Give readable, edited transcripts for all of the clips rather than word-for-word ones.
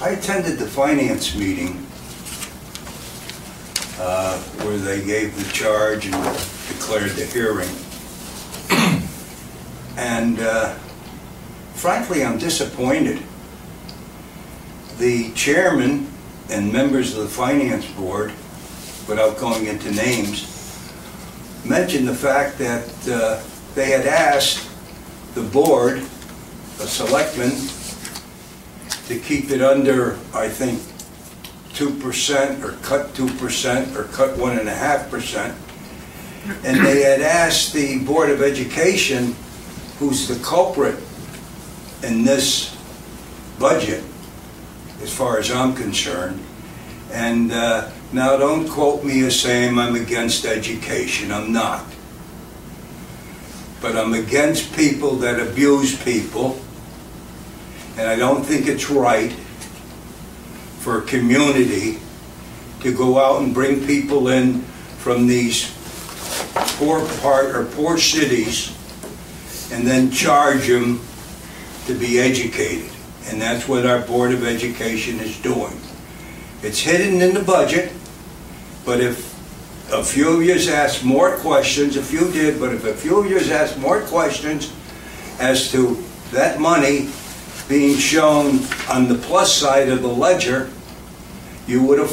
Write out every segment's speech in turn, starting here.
I attended the finance meeting where they gave the charge and declared the hearing. And frankly, I'm disappointed. The chairman and members of the finance board, without going into names, mentioned the fact that they had asked the board, the selectmen, to keep it under, I think, 2% or cut 2% or cut 1.5%. And they had asked the Board of Education, who's the culprit in this budget, as far as I'm concerned. And now don't quote me as saying I'm against education. I'm not. But I'm against people that abuse people. And I don't think it's right for a community to go out and bring people in from these poor cities and then charge them to be educated. And that's what our Board of Education is doing. It's hidden in the budget, but if a few of you ask more questions, a few did, but if a few of you ask more questions as to that money being shown on the plus side of the ledger, you would have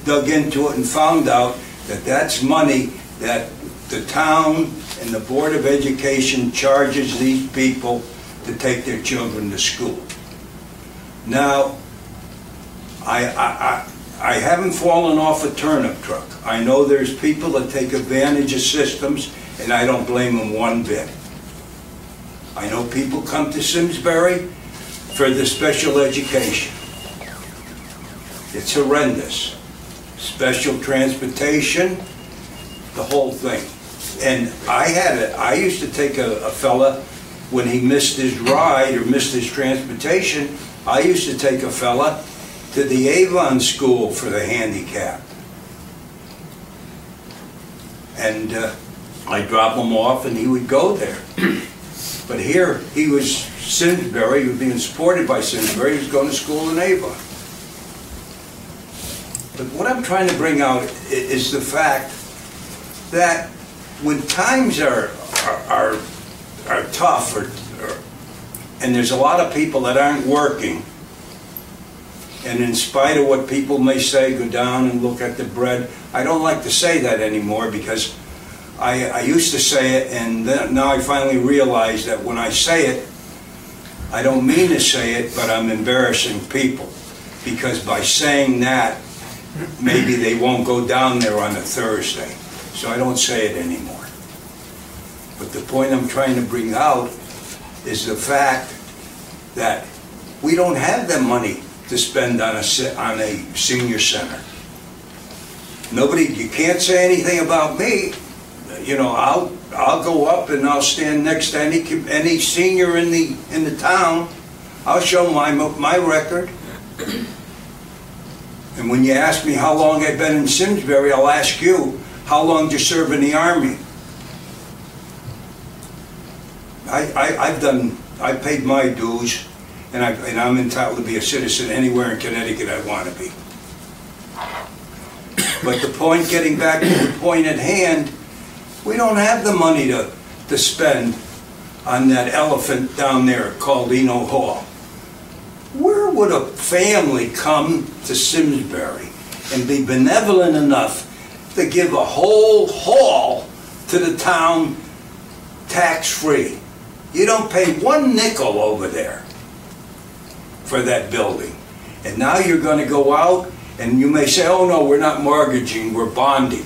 dug into it and found out that that's money that the town and the Board of Education charges these people to take their children to school. Now, I haven't fallen off a turnip truck. I know there's people that take advantage of systems, and I don't blame them one bit. I know people come to Simsbury for the special education. It's horrendous. Special transportation, the whole thing. And I used to take a fella when he missed his ride or missed his transportation. I used to take a fella to the Avon School for the handicapped. And I'd drop him off and he would go there. But here, he was Simsbury, he was being supported by Simsbury, he was going to school in Avon. But what I'm trying to bring out is the fact that when times are tough, and there's a lot of people that aren't working, and in spite of what people may say, go down and look at the bread. I don't like to say that anymore because I used to say it, and then, now I finally realize that when I say it, I don't mean to say it, but I'm embarrassing people. Because by saying that, maybe they won't go down there on a Thursday. So I don't say it anymore. But the point I'm trying to bring out is the fact that we don't have the money to spend on a senior center. You can't say anything about me. You know, I'll go up and I'll stand next to any senior in the town. I'll show my record. And when you ask me how long I've been in Simsbury, I'll ask you, how long did you serve in the Army? I paid my dues, and I'm entitled to be a citizen anywhere in Connecticut I want to be. But the point, getting back to the point at hand, we don't have the money to spend on that elephant down there called Eno Hall. Where would a family come to Simsbury and be benevolent enough to give a whole hall to the town tax-free? You don't pay one nickel over there for that building. And now you're going to go out and you may say, oh no, we're not mortgaging, we're bonding.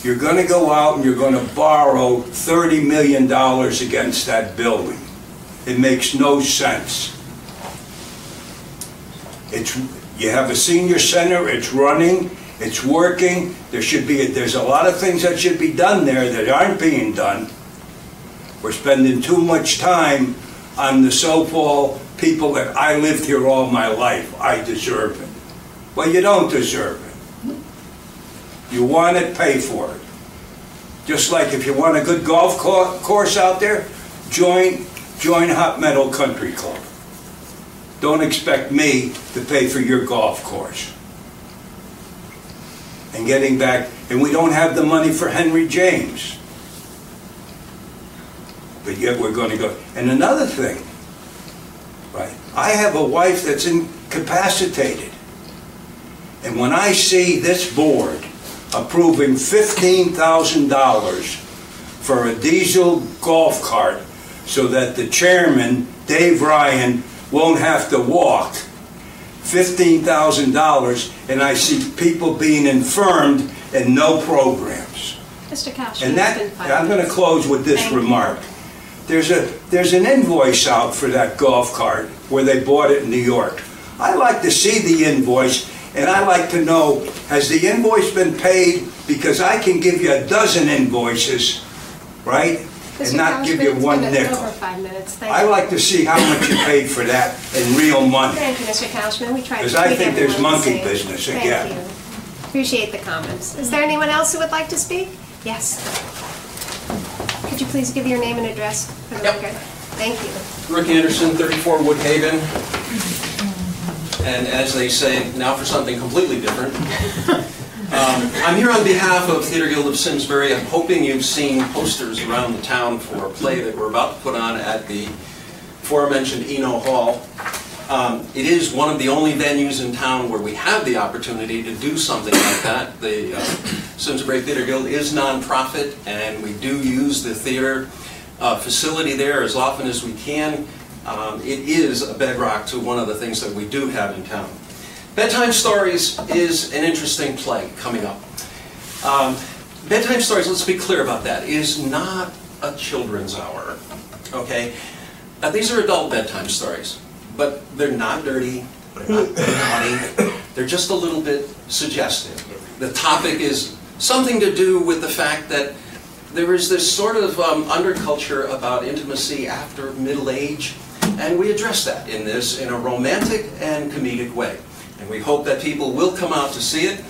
You're going to go out and you're going to borrow $30 million against that building. It makes no sense. You have a senior center, it's running, it's working. There's a lot of things that should be done there that aren't being done. We're spending too much time on the so-called people that I lived here all my life. I deserve it. Well, you don't deserve it. You want it, pay for it. Just like if you want a good golf course out there, join Hot Meadow Country Club. don't expect me to pay for your golf course. And getting back, and we don't have the money for Henry James. But yet we're going to go. And another thing, right? I have a wife that's incapacitated. And when I see this board approving $15,000 for a diesel golf cart so that the chairman, Dave Ryan, won't have to walk, $15,000, and I see people being infirmed and no programs. Mr. Cashman, And that, I'm going to close with this remark. There's an invoice out for that golf cart where they bought it in New York. I like to see the invoice, and I like to know, has the invoice been paid? Because I can give you a dozen invoices, right? And not give you one nickel. Over 5 minutes. I like to see how much you paid for that in real money. Thank you, Mr. Cashman. We tried to Because I think there's monkey business again. Thank you. Appreciate the comments. Is there anyone else who would like to speak? Yes. Could you please give your name and address for the record? Thank you. Rick Anderson, 34 Woodhaven. And as they say, now for something completely different. I'm here on behalf of Theater Guild of Simsbury. I'm hoping you've seen posters around the town for a play that we're about to put on at the aforementioned Eno Hall. It is one of the only venues in town where we have the opportunity to do something like that. The Simsbury Theater Guild is nonprofit, and we do use the theater facility there as often as we can. It is a bedrock to one of the things that we do have in town. Bedtime Stories is an interesting play coming up. Bedtime Stories, let's be clear about that, is not a children's hour, okay? These are adult bedtime stories, but they're not dirty, they're not naughty, they're just a little bit suggestive. The topic is something to do with the fact that there is this sort of underculture about intimacy after middle age, and we address that in this in a romantic and comedic way. And we hope that people will come out to see it.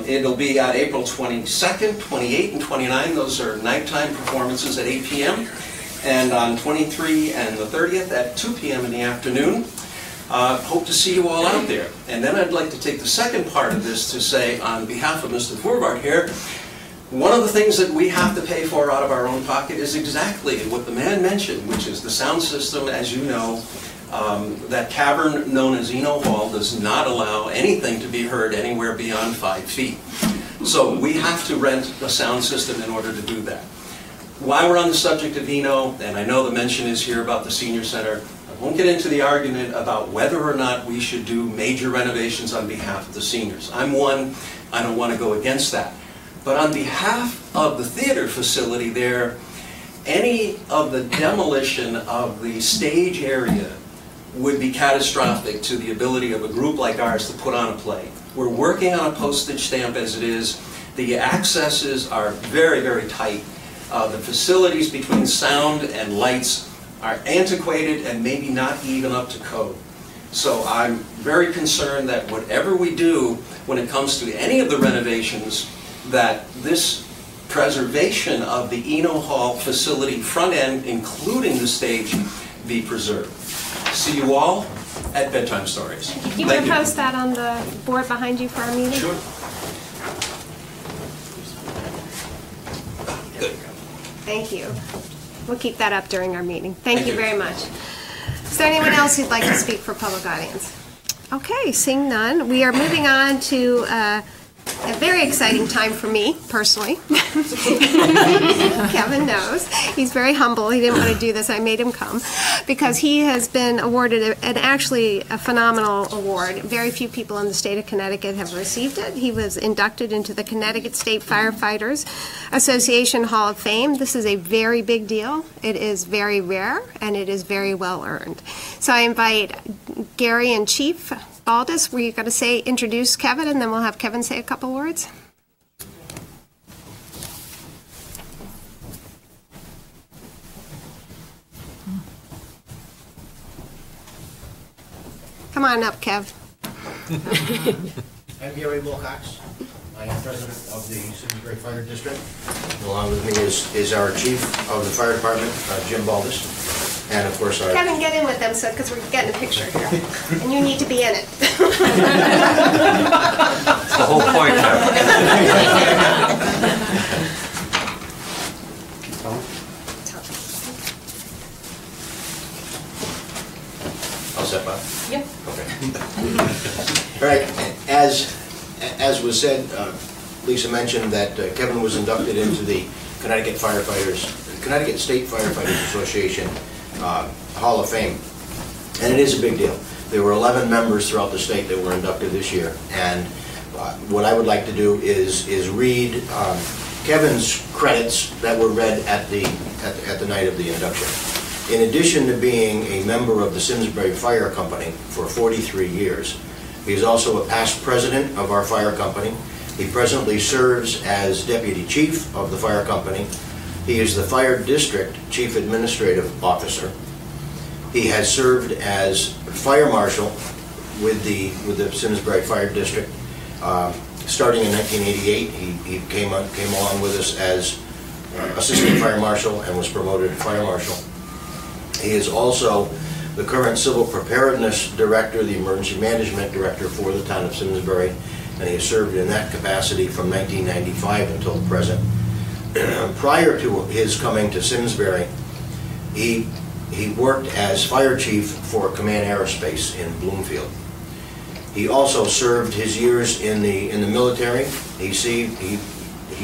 It'll be on April 22nd, 28th, and 29th. Those are nighttime performances at 8 p.m. And on 23 and the 30th at 2 p.m. in the afternoon. Hope to see you all out there. And then I'd like to take the second part of this to say, on behalf of Mr. Voorbart here, one of the things that we have to pay for out of our own pocket is exactly what the man mentioned, which is the sound system. As you know, that cavern known as Eno Hall does not allow anything to be heard anywhere beyond 5 feet. So we have to rent a sound system in order to do that. While we're on the subject of Eno, and I know the mention is here about the senior center, I won't get into the argument about whether or not we should do major renovations on behalf of the seniors. I'm one, I don't want to go against that. But on behalf of the theater facility there, any of the demolition of the stage area would be catastrophic to the ability of a group like ours to put on a play. We're working on a postage stamp as it is. The accesses are very, very tight. The facilities between sound and lights are antiquated and maybe not even up to code. So I'm very concerned that whatever we do when it comes to any of the renovations, that this preservation of the Eno Hall facility front end, including the stage, be preserved. See you all at Bedtime Stories. You want to post that on the board behind you for our meeting? Sure. Good. Thank you. We'll keep that up during our meeting. Thank you very much. Is there anyone else who'd like to speak for public audience? Okay, seeing none, we are moving on to a very exciting time for me, personally. Kevin knows. He's very humble. He didn't want to do this. I made him come because he has been awarded actually a phenomenal award. Very few people in the state of Connecticut have received it. He was inducted into the Connecticut State Firefighters Association Hall of Fame. This is a very big deal. It is very rare, and it is very well earned. So I invite Gary and Chief Baldus, were you going to introduce Kevin, and then we'll have Kevin say a couple words? Come on up, Kev. I'm Gary Wilcox. I am president of the Simsbury Fire District. Along with me is our chief of the fire department, Jim Baldus. and of course our... Kevin, get in with them, so because we're getting a picture here, and you need to be in it. That's the whole point, Kevin. I'll step up. Yep. Okay. All right, as was said, Lisa mentioned that Kevin was inducted into the Connecticut State Firefighters Association Hall of Fame, and it is a big deal. There were 11 members throughout the state that were inducted this year, and what I would like to do is read Kevin's credits that were read at the night of the induction. In addition to being a member of the Simsbury Fire Company for 43 years, he is also a past president of our fire company. He presently serves as deputy chief of the fire company. He is the fire district chief administrative officer. He has served as fire marshal with the Simsbury Fire District. Starting in 1988, he came along with us as assistant fire marshal and was promoted to fire marshal. He is also the current civil preparedness director, the emergency management director for the town of Simsbury, and he has served in that capacity from 1995 until the present. Prior to his coming to Simsbury, he worked as fire chief for Command Aerospace in Bloomfield. He also served his years in the military. He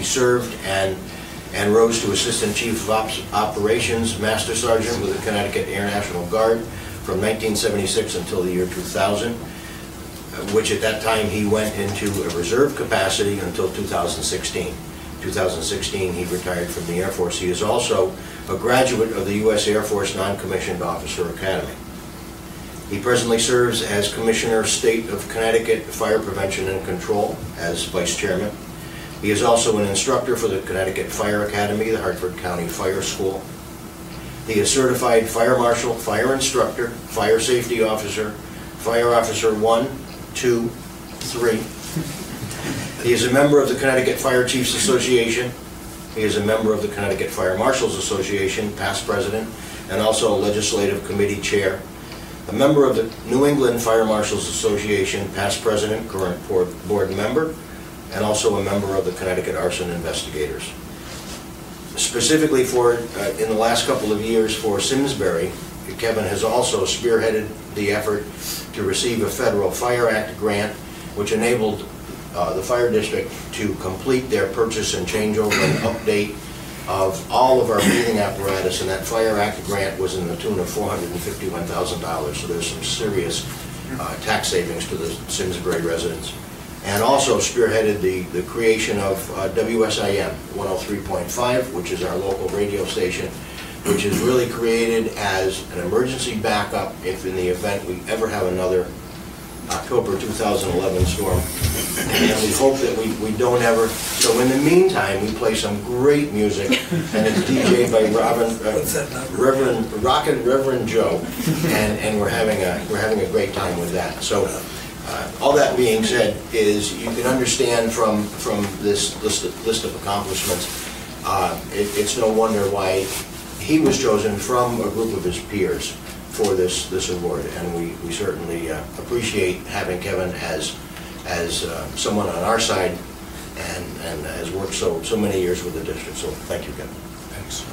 served and rose to Assistant Chief of Operations, Master Sergeant with the Connecticut Air National Guard from 1976 until the year 2000, which at that time he went into a reserve capacity until 2016. 2016 he retired from the Air Force. He is also a graduate of the U.S. Air Force Non-Commissioned Officer Academy. He presently serves as Commissioner State of Connecticut Fire Prevention and Control as Vice Chairman. He is also an instructor for the Connecticut Fire Academy, the Hartford County Fire School. He is certified fire marshal, fire instructor, fire safety officer, fire officer 1, 2, 3. He is a member of the Connecticut Fire Chiefs Association. He is a member of the Connecticut Fire Marshals Association, past president, and also a legislative committee chair. A member of the New England Fire Marshals Association, past president, current board member, and also a member of the Connecticut Arson Investigators. Specifically in the last couple of years for Simsbury, Kevin has also spearheaded the effort to receive a Federal Fire Act grant, which enabled the fire district to complete their purchase and changeover and update of all of our breathing apparatus, and that Fire Act grant was in the tune of $451,000, so there's some serious tax savings to the Simsbury residents. And also spearheaded the creation of WSIM 103.5, which is our local radio station, which is really created as an emergency backup if in the event we ever have another October 2011 storm. And we hope that we don't ever. So in the meantime, we play some great music, and it's DJ'd by Reverend Joe, and we're having a great time with that. So. All that being said is you can understand from this list of accomplishments, it's no wonder why he was chosen from a group of his peers for this award, and we certainly appreciate having Kevin as someone on our side and has worked so many years with the district. So thank you, Kevin. Thanks.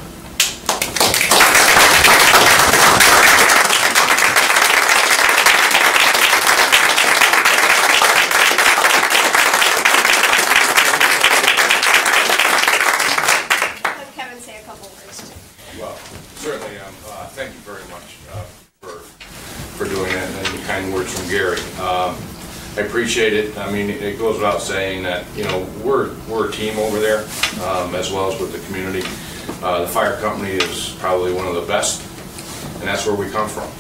Thank you very much for doing that, and the kind words from Gary. I appreciate it. I mean, it goes without saying that, you know, we're a team over there, as well as with the community. The fire company is probably one of the best, and that's where we come from.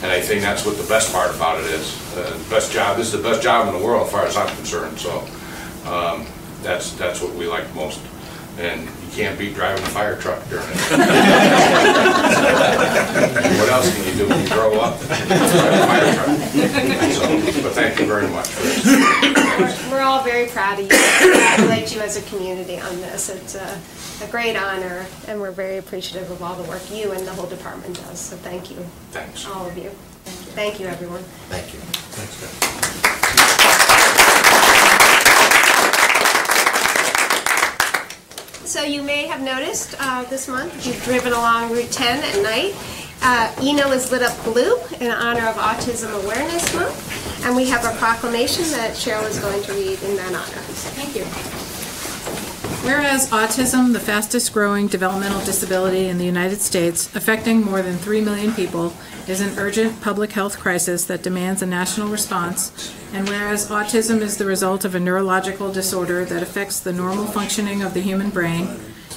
And I think that's what the best part about it is. This is the best job in the world as far as I'm concerned. So that's what we like most. And you can't beat driving a fire truck during it. What else can you do when you grow up? Drive a fire truck. So, but thank you very much for this. we're all very proud of you. Congratulate you as a community on this. It's a great honor, and we're very appreciative of all the work you and the whole department does. So thank you. Thanks. All of you. Thank you, everyone. Thank you. So you may have noticed this month, if you've driven along Route 10 at night, Eno is lit up blue in honor of Autism Awareness Month, and we have a proclamation that Cheryl is going to read in that honor. Thank you. Whereas autism, the fastest growing developmental disability in the United States, affecting more than 3 million people, is an urgent public health crisis that demands a national response, and whereas autism is the result of a neurological disorder that affects the normal functioning of the human brain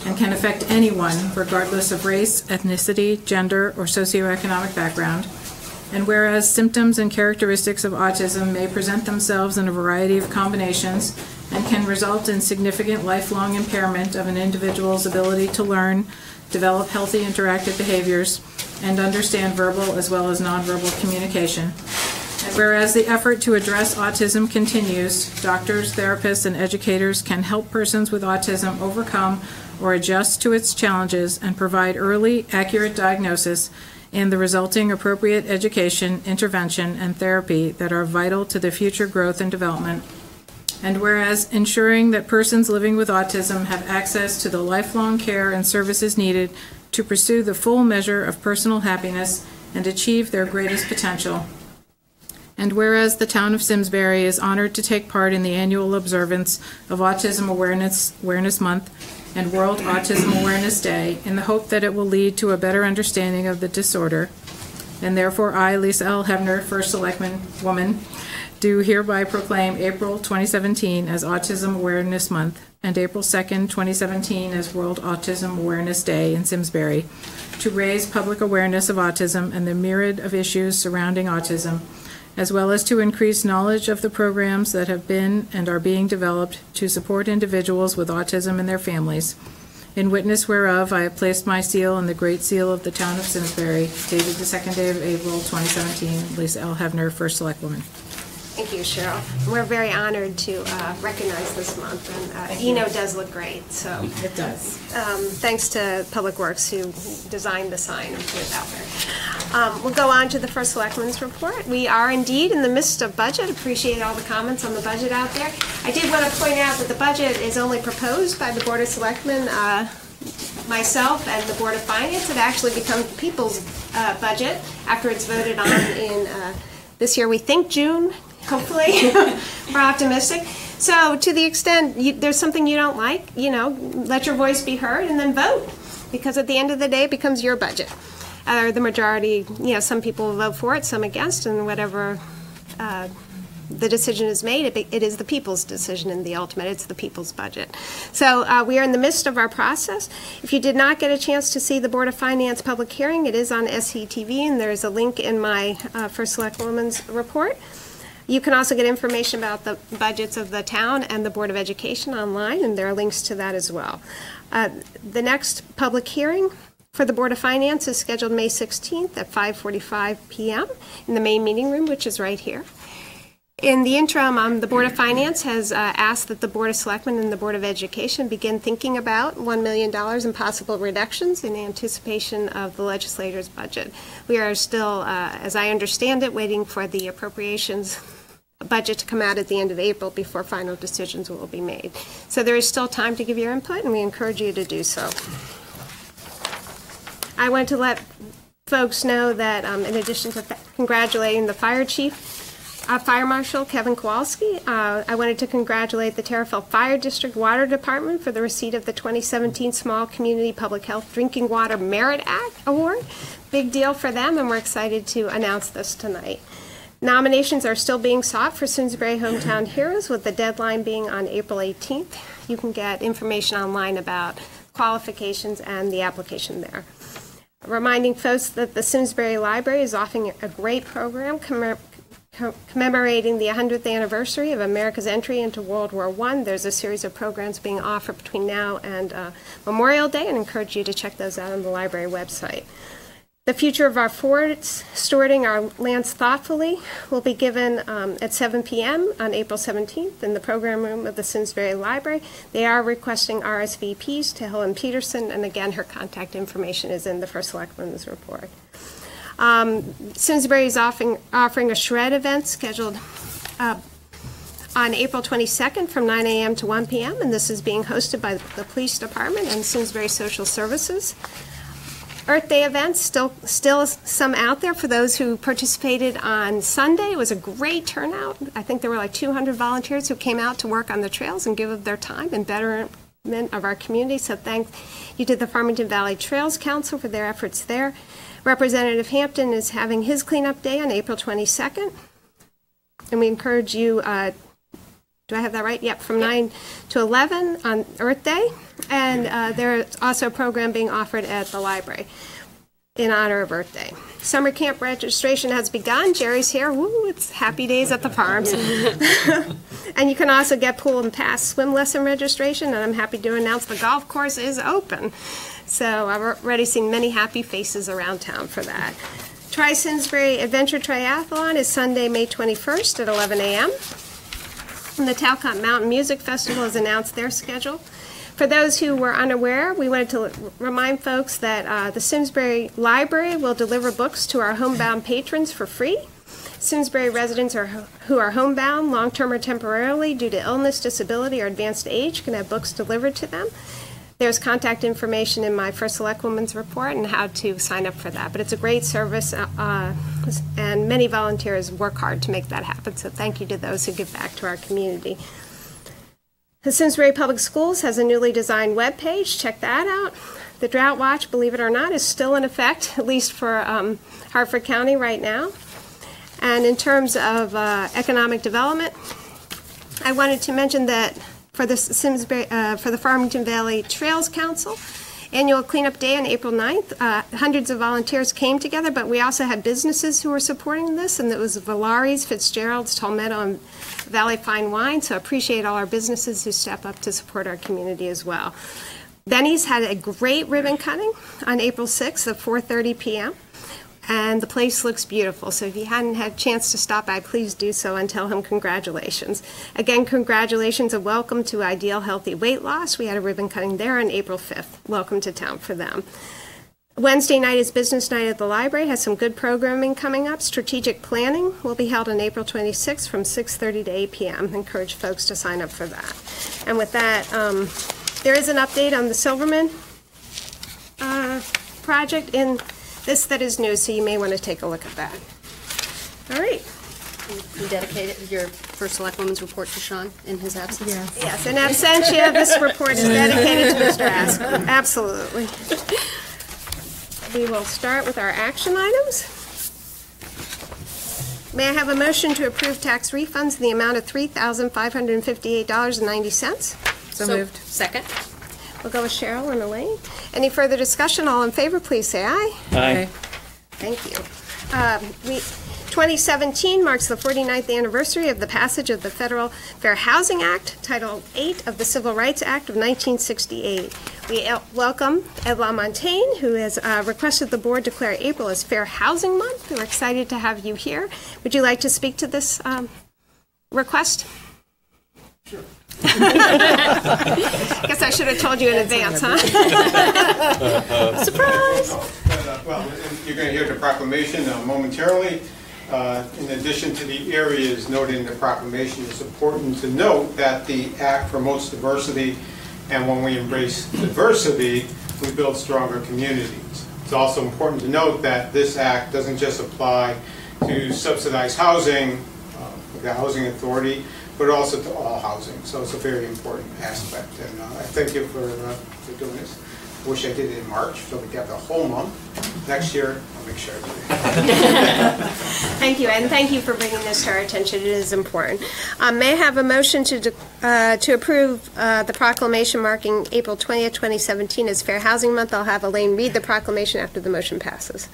and can affect anyone, regardless of race, ethnicity, gender, or socioeconomic background, and whereas symptoms and characteristics of autism may present themselves in a variety of combinations and can result in significant lifelong impairment of an individual's ability to learn, develop healthy interactive behaviors, and understand verbal as well as nonverbal communication. And whereas the effort to address autism continues, doctors, therapists, and educators can help persons with autism overcome or adjust to its challenges and provide early, accurate diagnosis and the resulting appropriate education, intervention, and therapy that are vital to the future growth and development. And whereas ensuring that persons living with autism have access to the lifelong care and services needed to pursue the full measure of personal happiness and achieve their greatest potential. And whereas the town of Simsbury is honored to take part in the annual observance of Autism Awareness Month and World Autism Awareness Day in the hope that it will lead to a better understanding of the disorder. And therefore I, Lisa L. Hebner, First Selectman Woman, do hereby proclaim April 2017 as Autism Awareness Month and April 2nd, 2017 as World Autism Awareness Day in Simsbury to raise public awareness of autism and the myriad of issues surrounding autism, as well as to increase knowledge of the programs that have been and are being developed to support individuals with autism and their families. In witness whereof, I have placed my seal on the Great Seal of the Town of Simsbury, dated the 2nd day of April, 2017, Lisa L. Hebner, First Selectwoman. Thank you, Cheryl. We're very honored to recognize this month, and Eno does look great. So It does. Thanks to Public Works who designed the sign and put it out there. We'll go on to the First Selectman's report. We are indeed in the midst of budget. Appreciate all the comments on the budget out there. I did want to point out that the budget is only proposed by the Board of Selectmen, myself, and the Board of Finance. It actually becomes the people's budget after it's voted on in this year, we think June. Hopefully, we're optimistic. So to the extent there's something you don't like, let your voice be heard and then vote. Because at the end of the day, it becomes your budget. Or the majority, some people will vote for it, some against, and whatever the decision is made, it is the people's decision in the ultimate. It's the people's budget. So we are in the midst of our process. If you did not get a chance to see the Board of Finance public hearing, it is on SCTV, and there's a link in my First Selectwoman's report. You can also get information about the budgets of the town and the Board of Education online, and there are links to that as well. The next public hearing for the Board of Finance is scheduled May 16th at 5:45 p.m. in the main meeting room, which is right here. In the interim, the Board of Finance has asked that the Board of Selectmen and the Board of Education begin thinking about $1 million in possible reductions in anticipation of the legislator's budget. We are still, as I understand it, waiting for the appropriations budget to come out at the end of April before final decisions will be made. So there is still time to give your input, and we encourage you to do so. I want to let folks know that in addition to congratulating the fire chief, Fire Marshal Kevin Kowalski, I wanted to congratulate the Terriffill Fire District Water Department for the receipt of the 2017 Small Community Public Health Drinking Water Merit Act Award. Big deal for them, and we're excited to announce this tonight. Nominations are still being sought for Simsbury Hometown Heroes, with the deadline being on April 18th. You can get information online about qualifications and the application there. Reminding folks that the Simsbury Library is offering a great program commemorating the 100th anniversary of America's entry into World War I. There's a series of programs being offered between now and Memorial Day, and I encourage you to check those out on the library website. The future of our forts, stewarding our lands thoughtfully, will be given at 7 p.m. on April 17th in the program room of the Simsbury Library. They are requesting RSVPs to Helen Peterson, and again, her contact information is in the First Selectmen's report. Simsbury is offering a shred event scheduled on April 22nd from 9 a.m. to 1 p.m., and this is being hosted by the Police Department and Simsbury Social Services. Earth Day events, still some out there for those who participated on Sunday. It was a great turnout. I think there were like 200 volunteers who came out to work on the trails and give of their time in betterment of our community. So thank you to the Farmington Valley Trails Council for their efforts there. Representative Hampton is having his cleanup day on April 22nd. And we encourage you, do I have that right? Yep, from 9 to 11 on Earth Day. And there's also a program being offered at the library in honor of Earth Day. Summer camp registration has begun. Jerry's here. Woo, it's happy days at the farms. And you can also get pool and pass swim lesson registration. And I'm happy to announce the golf course is open. So I've already seen many happy faces around town for that. Tri-Simsbury Adventure Triathlon is Sunday, May 21st at 11 a.m. And the Talcott Mountain Music Festival has announced their schedule. For those who were unaware, we wanted to remind folks that the Simsbury Library will deliver books to our homebound patrons for free. Simsbury residents who are homebound, long-term or temporarily, due to illness, disability, or advanced age, can have books delivered to them. There's contact information in my First Selectwoman's report and how to sign up for that. But it's a great service, and many volunteers work hard to make that happen. So thank you to those who give back to our community. The Simsbury Public Schools has a newly designed web page. Check that out. The Drought Watch, believe it or not, is still in effect, at least for Hartford County right now. And in terms of economic development, I wanted to mention that for the Farmington Valley Trails Council annual cleanup day on April 9th, hundreds of volunteers came together, but we also had businesses who were supporting this, and it was Valari's, Fitzgerald's, Tolmetto, and Valley Fine Wine, so I appreciate all our businesses who step up to support our community as well. Benny's had a great ribbon cutting on April 6th at 4:30 p.m., and the place looks beautiful, so if you hadn't had a chance to stop by, please do so and tell him congratulations. Again, congratulations and welcome to Ideal Healthy Weight Loss. We had a ribbon cutting there on April 5th. Welcome to town for them. Wednesday night is business night at the library. Has some good programming coming up. Strategic planning will be held on April 26th from 6:30 to 8 p.m. Encourage folks to sign up for that. And with that, there is an update on the Silverman project in this that is new, so you may want to take a look at that. All right. You dedicated your First Selectwoman's report to Sean in his absence? Yes. Yes, in absentia, this report is dedicated to Mr. Aspen. Absolutely. We will start with our action items. May I have a motion to approve tax refunds in the amount of $3,558.90? So moved. Second. We'll go with Cheryl and Elaine. Any further discussion? All in favor, please say aye. Aye. Thank you. 2017 marks the 49th anniversary of the passage of the Federal Fair Housing Act, Title 8 of the Civil Rights Act of 1968. We welcome Ed LaMontagne, who has requested the board declare April as Fair Housing Month. We're excited to have you here. Would you like to speak to this request? Sure. Guess I should have told you in advance, huh? Surprise! Well, you're going to hear the proclamation momentarily. In addition to the areas noted in the proclamation, it's important to note that the Act promotes diversity, and when we embrace diversity, we build stronger communities. It's also important to note that this Act doesn't just apply to subsidized housing, the Housing Authority, but also to all housing. So it's a very important aspect, and I thank you for doing this. I wish I did it in March, so we got the whole month. Next year, I'll make sure I do it. Thank you, and thank you for bringing this to our attention. It is important. May I have a motion to approve the proclamation marking April 20th, 2017 as Fair Housing Month? I'll have Elaine read the proclamation after the motion passes.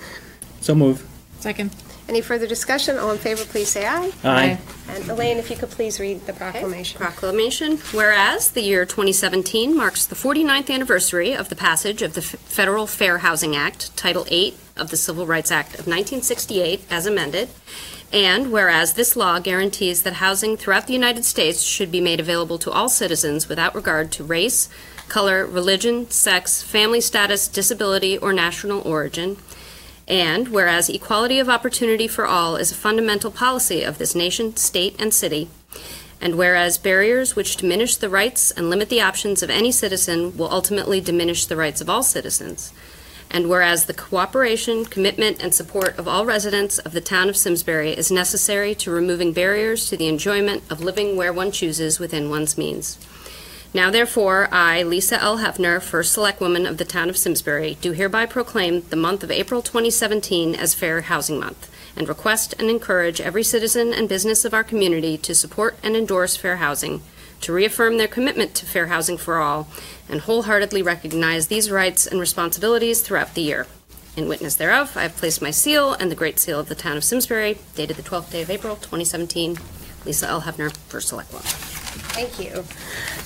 So move. Second. Any further discussion? All in favor, please say aye. Aye. And Elaine, if you could please read the proclamation. Proclamation. Whereas the year 2017 marks the 49th anniversary of the passage of the Federal Fair Housing Act, Title VIII of the Civil Rights Act of 1968, as amended, and whereas this law guarantees that housing throughout the United States should be made available to all citizens without regard to race, color, religion, sex, family status, disability, or national origin, and whereas equality of opportunity for all is a fundamental policy of this nation, state, and city, and whereas barriers which diminish the rights and limit the options of any citizen will ultimately diminish the rights of all citizens, and whereas the cooperation, commitment, and support of all residents of the town of Simsbury is necessary to removing barriers to the enjoyment of living where one chooses within one's means. Now therefore, I, Lisa L. Hefner, First Selectwoman of the town of Simsbury, do hereby proclaim the month of April 2017 as Fair Housing Month, and request and encourage every citizen and business of our community to support and endorse fair housing, to reaffirm their commitment to fair housing for all, and wholeheartedly recognize these rights and responsibilities throughout the year. In witness thereof, I have placed my seal and the Great Seal of the town of Simsbury, dated the 12th day of April 2017. Lisa L. Hefner, First Selectwoman. Thank you.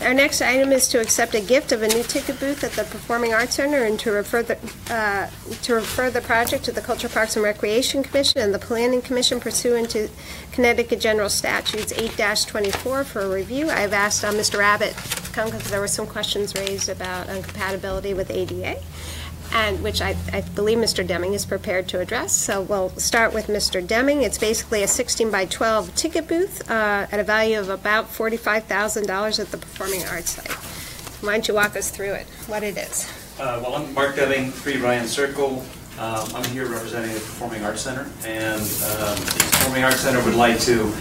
Our next item is to accept a gift of a new ticket booth at the Performing Arts Center and to refer the project to the Culture, Parks, and Recreation Commission and the Planning Commission pursuant to Connecticut General Statutes 8-24 for a review. I've asked Mr. Abbott to come because there were some questions raised about compatibility with ADA, and which I believe Mr. Deming is prepared to address. So we'll start with Mr. Deming. It's basically a 16 by 12 ticket booth at a value of about $45,000 at the Performing Arts site. Why don't you walk us through it, what it is? Well, I'm Mark Deming, 3 Ryan Circle. I'm here representing the Performing Arts Center, and the Performing Arts Center would like to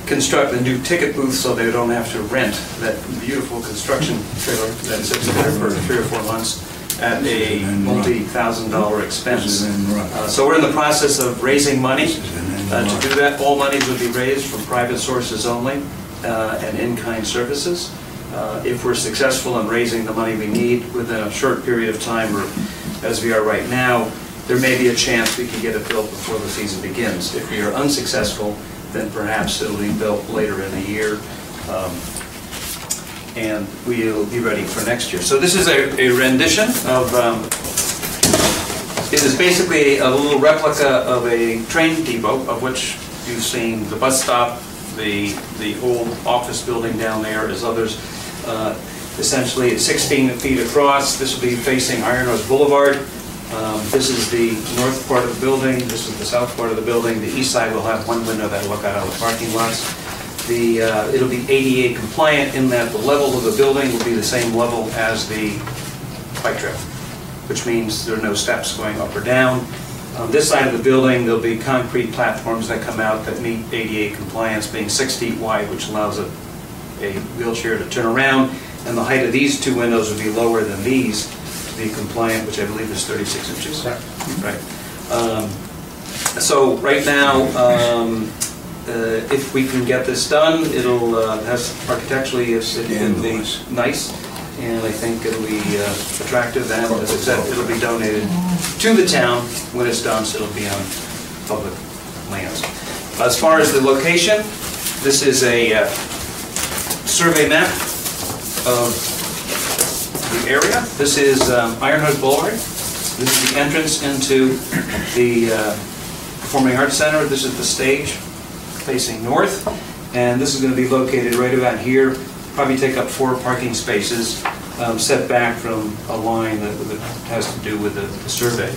construct a new ticket booth so they don't have to rent that beautiful construction trailer that sits there for 3 or 4 months at a multi-$1,000 expense. So we're in the process of raising money. To do that, all monies would be raised from private sources only and in-kind services. If we're successful in raising the money we need within a short period of time, or as we are right now, there may be a chance we can get it built before the season begins. If we are unsuccessful, then perhaps it'll be built later in the year. And we'll be ready for next year. So this is a rendition of, it is basically a little replica of a train depot, of which you've seen the bus stop, the old office building down there, as others. Essentially, it's 16 feet across. This will be facing Iron Horse Boulevard. This is the north part of the building. This is the south part of the building. The east side will have one window that will look out on the parking lots. It'll be ADA compliant in that the level of the building will be the same level as the bike trail, which means there are no steps going up or down. On this side of the building, there'll be concrete platforms that come out that meet ADA compliance, being 6 feet wide, which allows a wheelchair to turn around, and the height of these 2 windows will be lower than these to be compliant, which I believe is 36 inches. Right. So right now, if we can get this done, it'll architecturally it'll be nice, and I think it'll be attractive. And as I said, it'll be donated to the town when it's done, so it'll be on public lands. As far as the location, this is a survey map of the area. This is Iron Horse Boulevard. This is the entrance into the Performing Arts Center. This is the stage facing north, and this is going to be located right about here. Probably take up 4 parking spaces, set back from a line that has to do with the survey.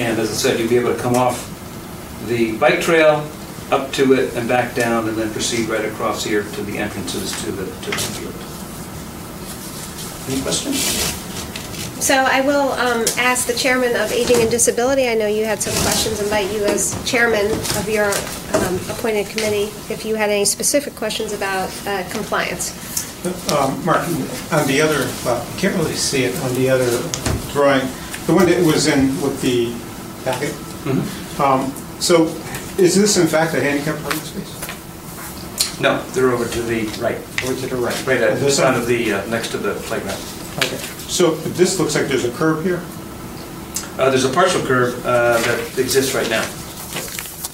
And as I said, you'll be able to come off the bike trail, up to it, and back down, and then proceed right across here to the entrances to the field. Any questions? So I will ask the chairman of Aging and Disability. I know you had some questions. Invite you as chairman of your appointed committee if you had any specific questions about compliance. Mark, on the other, well, you can't really see it on the other drawing, the one that was in with the packet. Mm-hmm. So is this in fact a handicap parking space? No, they're over to the right. Over to the right. Right at the front of the, next to the playground. Okay. So this looks like there's a curb here? There's a partial curb that exists right now.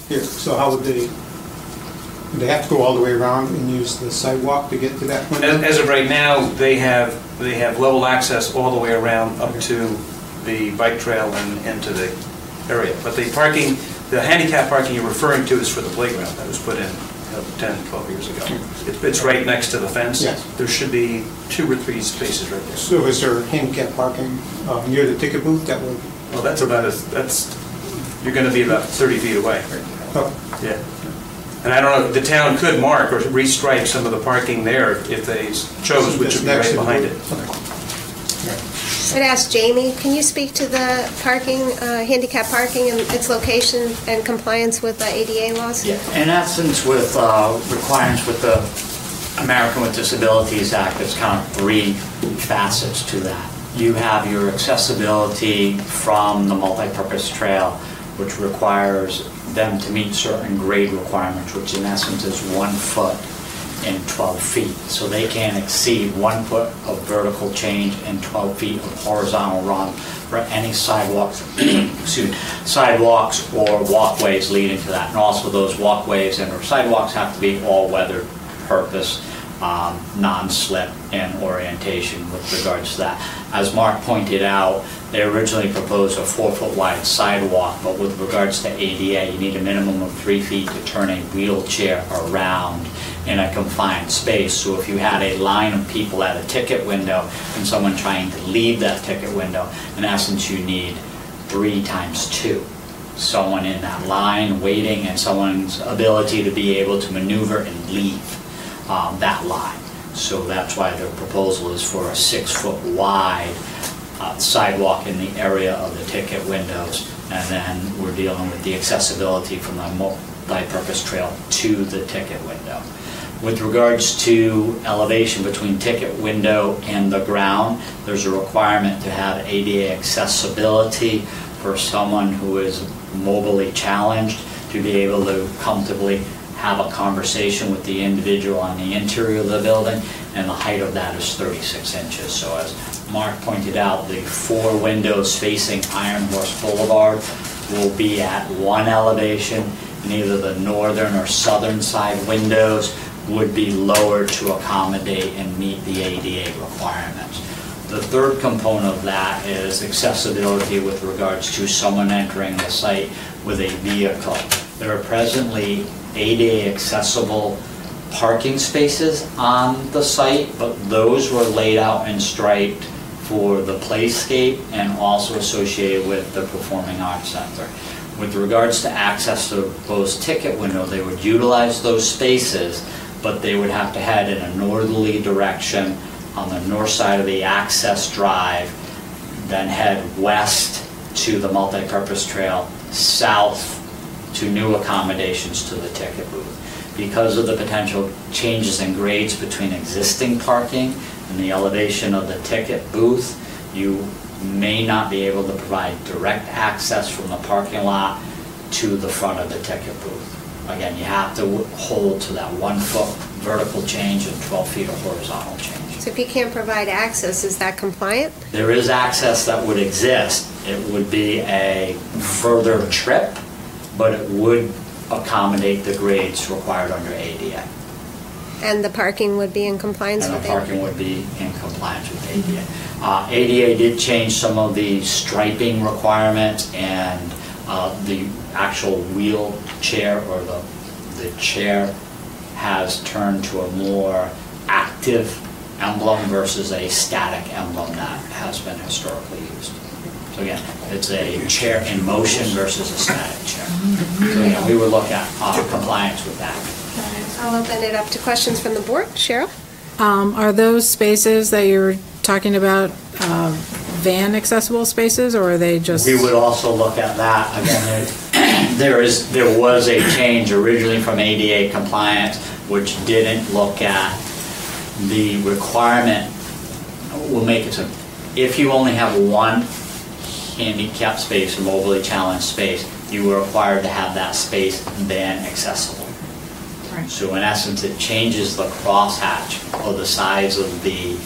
Here, so how would they have to go all the way around and use the sidewalk to get to that point? As of right now, they have level access all the way around up to the bike trail and into the area. But the handicap parking you're referring to is for the playground that was put in 10, 12 years ago. It's right next to the fence. Yes. There should be 2 or 3 spaces right there. So is there handicap parking near the ticket booth that would? Well, you're going to be about 30 feet away. Oh, Yeah. And I don't know, the town could mark or restripe some of the parking there if they chose, which would be right behind it. I'd ask Jamie, can you speak to the parking, handicap parking and its location and compliance with the ADA laws? Yeah, in essence, with requirements with the American with Disabilities Act, there's kind of 3 facets to that. You have your accessibility from the multi-purpose trail, which requires them to meet certain grade requirements, which in essence is 1 foot and 12 feet. So they can't exceed 1 foot of vertical change and 12 feet of horizontal run for any sidewalks, sidewalks or walkways leading to that. And also those walkways and or sidewalks have to be all-weather purpose, non-slip and orientation with regards to that. As Mark pointed out, they originally proposed a 4-foot wide sidewalk, but with regards to ADA, you need a minimum of 3 feet to turn a wheelchair around in a confined space. So if you had a line of people at a ticket window and someone trying to leave that ticket window, in essence you need 3 times 2. Someone in that line waiting and someone's ability to be able to maneuver and leave that line. So that's why their proposal is for a 6-foot wide sidewalk in the area of the ticket windows, and then we're dealing with the accessibility from the multi-purpose trail to the ticket window. With regards to elevation between ticket window and the ground, there's a requirement to have ADA accessibility for someone who is mobilely challenged to be able to comfortably have a conversation with the individual on the interior of the building, and the height of that is 36 inches. So as Mark pointed out, the 4 windows facing Iron Horse Boulevard will be at 1 elevation, and either the northern or southern side windows would be lowered to accommodate and meet the ADA requirements. The third component of that is accessibility with regards to someone entering the site with a vehicle. There are presently ADA accessible parking spaces on the site, but those were laid out and striped for the playscape and also associated with the Performing Arts Center. With regards to access to those ticket window, they would utilize those spaces, but they would have to head in a northerly direction on the north side of the access drive, then head west to the multi-purpose trail, south to new accommodations to the ticket booth. Because of the potential changes in grades between existing parking and the elevation of the ticket booth, you may not be able to provide direct access from the parking lot to the front of the ticket booth. Again, you have to hold to that 1 foot vertical change and 12 feet of horizontal change. So if you can't provide access, is that compliant? There is access that would exist. It would be a further trip, but it would accommodate the grades required under ADA. And the parking would be in compliance And with the ADA? parking would be in compliance with ADA. ADA did change some of the striping requirements, and the actual wheelchair or the chair has turned to a more active emblem versus a static emblem that has been historically used. So again, it's a chair in motion versus a static chair. So again, we would look at compliance with that. I'll open it up to questions from the board. Cheryl? Are those spaces that you're talking about van accessible spaces, or are they just? We would also look at that. Again, there was a change originally from ADA compliance, which didn't look at the requirement. We'll make it simple. If you only have 1 handicap space or mobilely challenged space, you were required to have that space van accessible. Right. So in essence, it changes the crosshatch or the size of the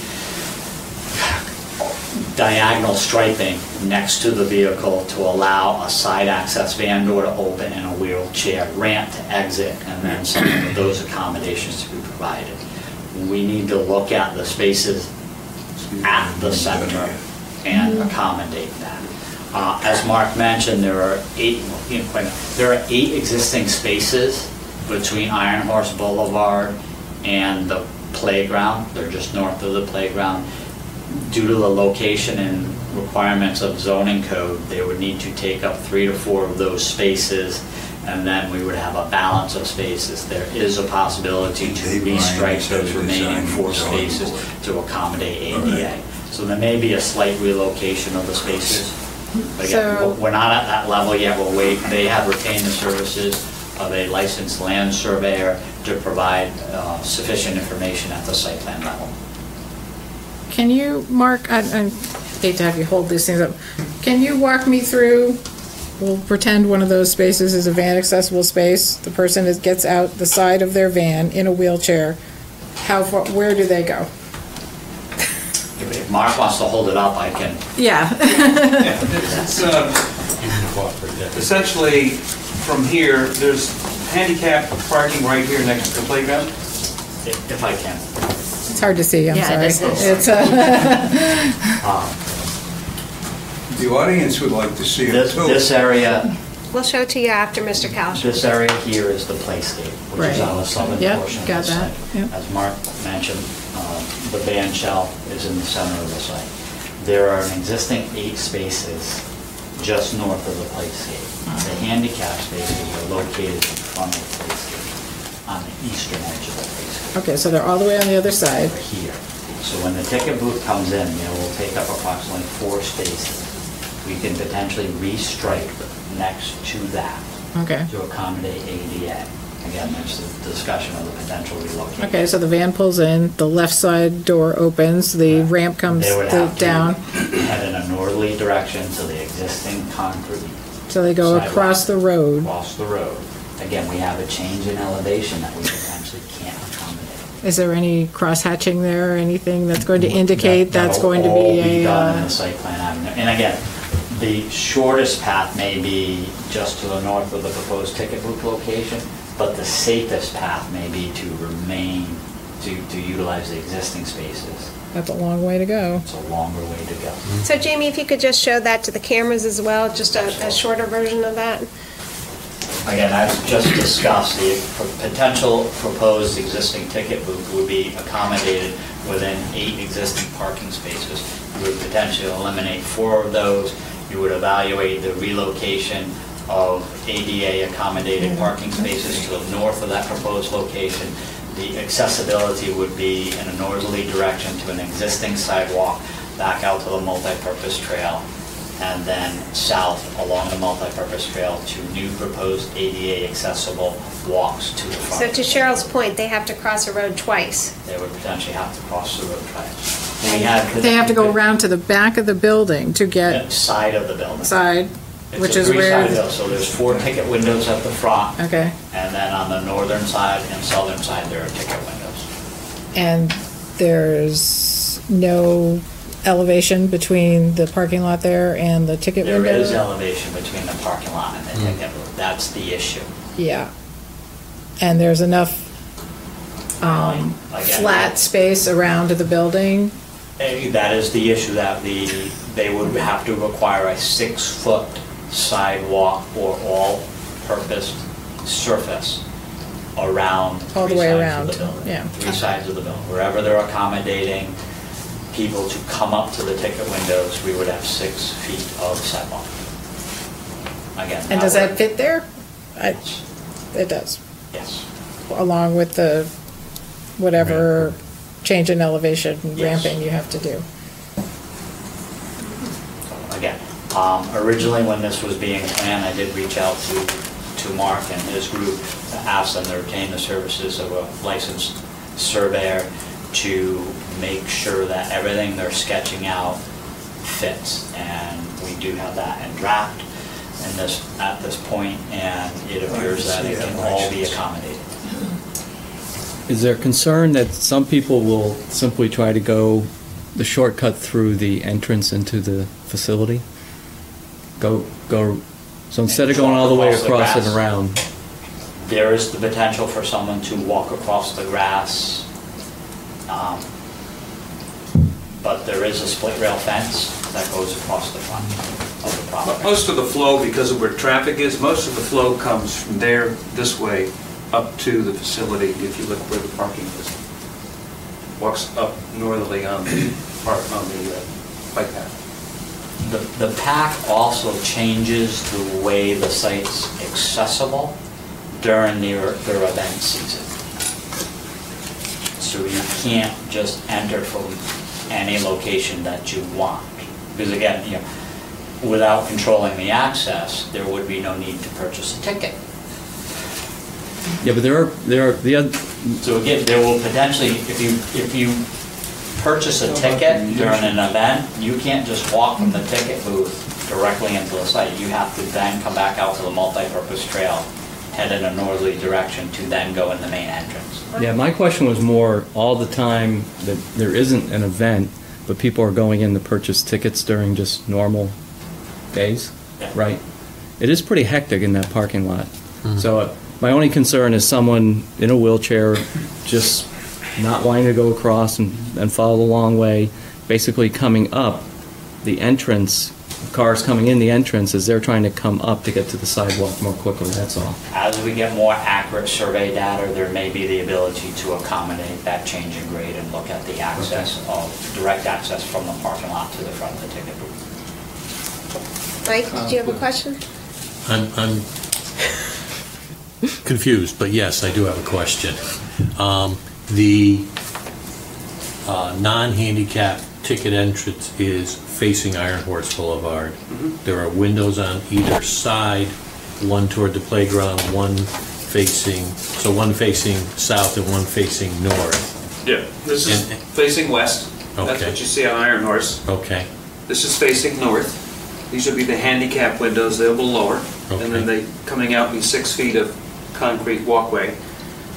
diagonal striping next to the vehicle to allow a side access van door to open and a wheelchair ramp to exit, and then some of those accommodations to be provided. We need to look at the spaces at the center and accommodate that. As Mark mentioned, there are 8 existing spaces between Iron Horse Boulevard and the playground. They're just north of the playground. Due to the location and requirements of zoning code, they would need to take up 3 to 4 of those spaces, and then we would have a balance of spaces. There is a possibility to restrike those remaining 4 spaces to accommodate ADA. So there may be a slight relocation of the spaces. But again, we're not at that level yet. We'll wait. They have retained the services of a licensed land surveyor to provide sufficient information at the site plan level. Can you, Mark, I hate to have you hold these things up. Can you walk me through, we'll pretend one of those spaces is a van accessible space. The person gets out the side of their van in a wheelchair. How far, where do they go? If Mark wants to hold it up, I can. Yeah. It's essentially from here, there's handicap parking right here next to the playground. If I can. It's hard to see, I'm sorry. It's The audience would like to see it too. This area, We'll show it to you after, Mr. Kalsch. this area here is the playscape, which is Right. on the southern Yep, portion of got the that. site. Yep. As Mark mentioned, the band shell is in the center of the site. There are an existing 8 spaces just north of the playscape. The handicap spaces are located in front of the playscape, on the eastern edge of the playscape. Okay, so they're all the way on the other side. Over here. So when the ticket booth comes in, they will take up approximately 4 spaces. We can potentially restrike next to that Okay. to accommodate ADA. Again, there's the discussion of the potential relocation. Okay, so the van pulls in, the left side door opens, the ramp comes They would have down. to head in a northerly direction to the existing concrete So they go sidewalk. across the road. Across the road. Again, we have a change in elevation that we potentially can't accommodate. Is there any cross-hatching there or anything that's going to indicate that's going to That'll all be done in a, the site plan avenue. And again, the shortest path may be just to the north of the proposed ticket booth location, but the safest path may be to remain, to utilize the existing spaces. that's a long way to go. It's a longer way to go. So Jamie, if you could just show that to the cameras as well, just a shorter version of that. Again, as just discussed, the potential proposed existing ticket booth would be accommodated within 8 existing parking spaces. You would potentially eliminate 4 of those. You would evaluate the relocation of ADA accommodated parking spaces to the north of that proposed location. The accessibility would be in a northerly direction to an existing sidewalk back out to the multipurpose trail, and then south along the multipurpose trail to new proposed ADA accessible walks to the front. So to Cheryl's point, they have to cross a road twice. They would potentially have to cross the road twice. They have to go around to the back of the building to get Side of the building. side, It's which a is three-sided where, building, so there's 4 ticket windows at the front, okay. and then on the northern side and southern side, there are ticket windows. And there's no elevation between the parking lot there and the ticket window? There is elevation between the parking lot and the ticket booth. That's the issue. Yeah. And there's enough Again, flat space around the building? That is the issue, that they would have to require a 6-foot sidewalk or all-purpose surface around All the 3 way sides around, of the building. yeah. 3 sides of the building. Wherever they're accommodating people to come up to the ticket windows, we would have 6 feet of sidewalk. Again. And does that fit there? It does, Yes. along with the whatever change in elevation Yes. ramping you have to do. Again, originally when this was being planned, I did reach out to Mark and his group to ask them to retain the services of a licensed surveyor to make sure that everything they're sketching out fits. And we do have that in draft at this point, and it appears that it can all be accommodated. Is there concern that some people will simply try to go the shortcut through the entrance into the facility? Go, so instead of going all the way across and around. There is the potential for someone to walk across the grass, but there is a split rail fence that goes across the front of the property. Most of the flow, because of where traffic is, most of the flow comes from there, this way, up to the facility, if you look where the parking is. Walks up northerly on the bike path. The pack also changes the way the site's accessible during their event season. So you can't just enter from any location that you want. Because again, you know, without controlling the access, there would be no need to purchase a ticket. Yeah, but there are the other. So again, there will potentially, if you purchase a ticket during an event, you can't just walk from the ticket booth directly into the site. You have to then come back out to the multi-purpose trail, head in a northerly direction to then go in the main entrance. Yeah, my question was more all the time that there isn't an event, but people are going in to purchase tickets during just normal days, Yeah. right? It is pretty hectic in that parking lot. So my only concern is someone in a wheelchair just not wanting to go across and follow the long way, basically coming up the entrance, cars coming in the entrance as they're trying to come up to get to the sidewalk more quickly, that's all. As we get more accurate survey data, there may be the ability to accommodate that change in grade and look at the access of, direct access from the parking lot to the front of the ticket booth. Mike, did you have a question? I'm confused, but yes, I do have a question. The non-handicap ticket entrance is facing Iron Horse Boulevard. There are windows on either side, one toward the playground, one facing south and one facing north. Yeah. This is facing west. That's Okay. what you see on Iron Horse. Okay. This is facing north. These would be the handicap windows, they'll be lower. And then they coming out be 6 feet of concrete walkway.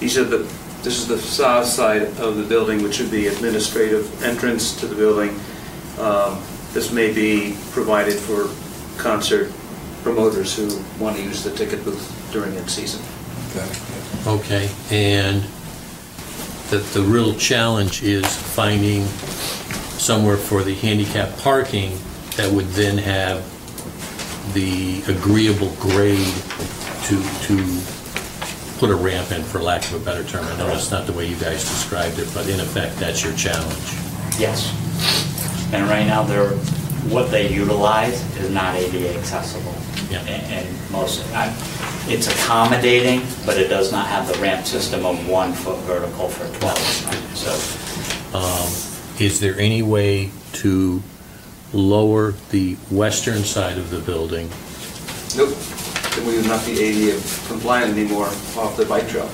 This is the south side of the building, which would be administrative entrance to the building. This may be provided for concert promoters who want to use the ticket booth during that season. Okay, and the real challenge is finding somewhere for the handicap parking that would then have the agreeable grade to put a ramp in, for lack of a better term. I know that's not the way you guys described it, but in effect, that's your challenge. Yes. And right now, what they utilize is not ADA accessible. Yeah. And most, it's accommodating, but it does not have the ramp system of 1 foot vertical for 12. So, is there any way to lower the western side of the building? Nope. Then we would not be ADA compliant anymore off the bike trail.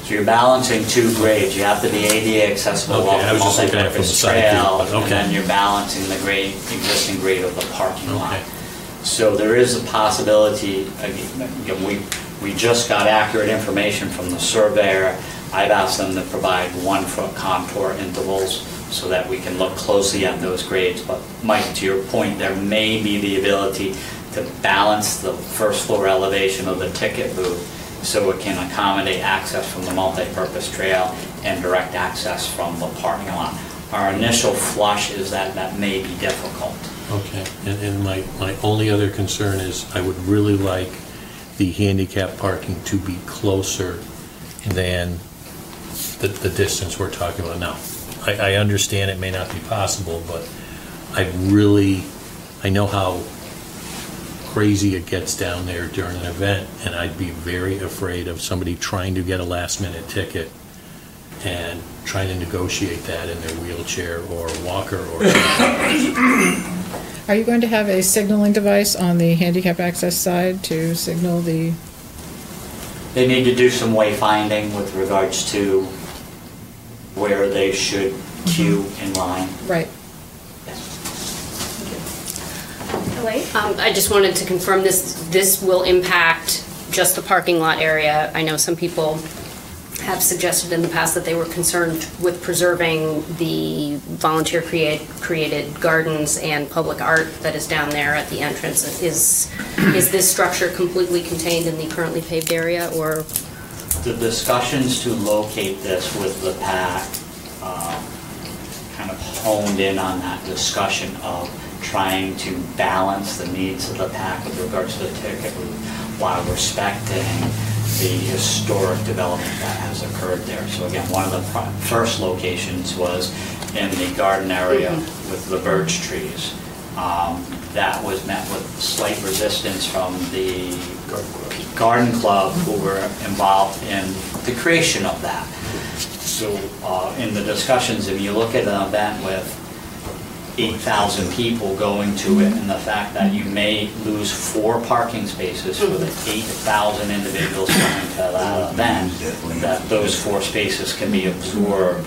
So you're balancing 2 grades. You have to be ADA accessible off the multi-purpose trail, and then you're balancing the existing grade of the parking lot. So there is a possibility, again, we just got accurate information from the surveyor. I've asked them to provide 1 foot contour intervals so that we can look closely at those grades. But Mike, to your point, there may be the ability to balance the first floor elevation of the ticket booth so it can accommodate access from the multi-purpose trail and direct access from the parking lot. Our initial flush is that may be difficult. Okay, and my only other concern is I would really like the handicap parking to be closer than the distance we're talking about now. I understand it may not be possible, but I know how crazy it gets down there during an event, and I'd be very afraid of somebody trying to get a last-minute ticket and trying to negotiate that in their wheelchair or walker or something. Are you going to have a signaling device on the handicap access side to signal the... They need to do some wayfinding with regards to where they should queue in line. Right. I just wanted to confirm this will impact just the parking lot area. I know some people have suggested in the past that they were concerned with preserving the volunteer-created gardens and public art that is down there at the entrance. Is this structure completely contained in the currently paved area, or? The discussions to locate this with the PAC kind of honed in on that discussion of trying to balance the needs of the PAC with regards to the ticket while respecting the historic development that has occurred there. So again, one of the first locations was in the garden area with the birch trees. That was met with slight resistance from the garden club who were involved in the creation of that. So in the discussions, if you look at an event with 8,000 people going to it, and the fact that you may lose 4 parking spaces for the 8,000 individuals coming to that event, that those 4 spaces can be absorbed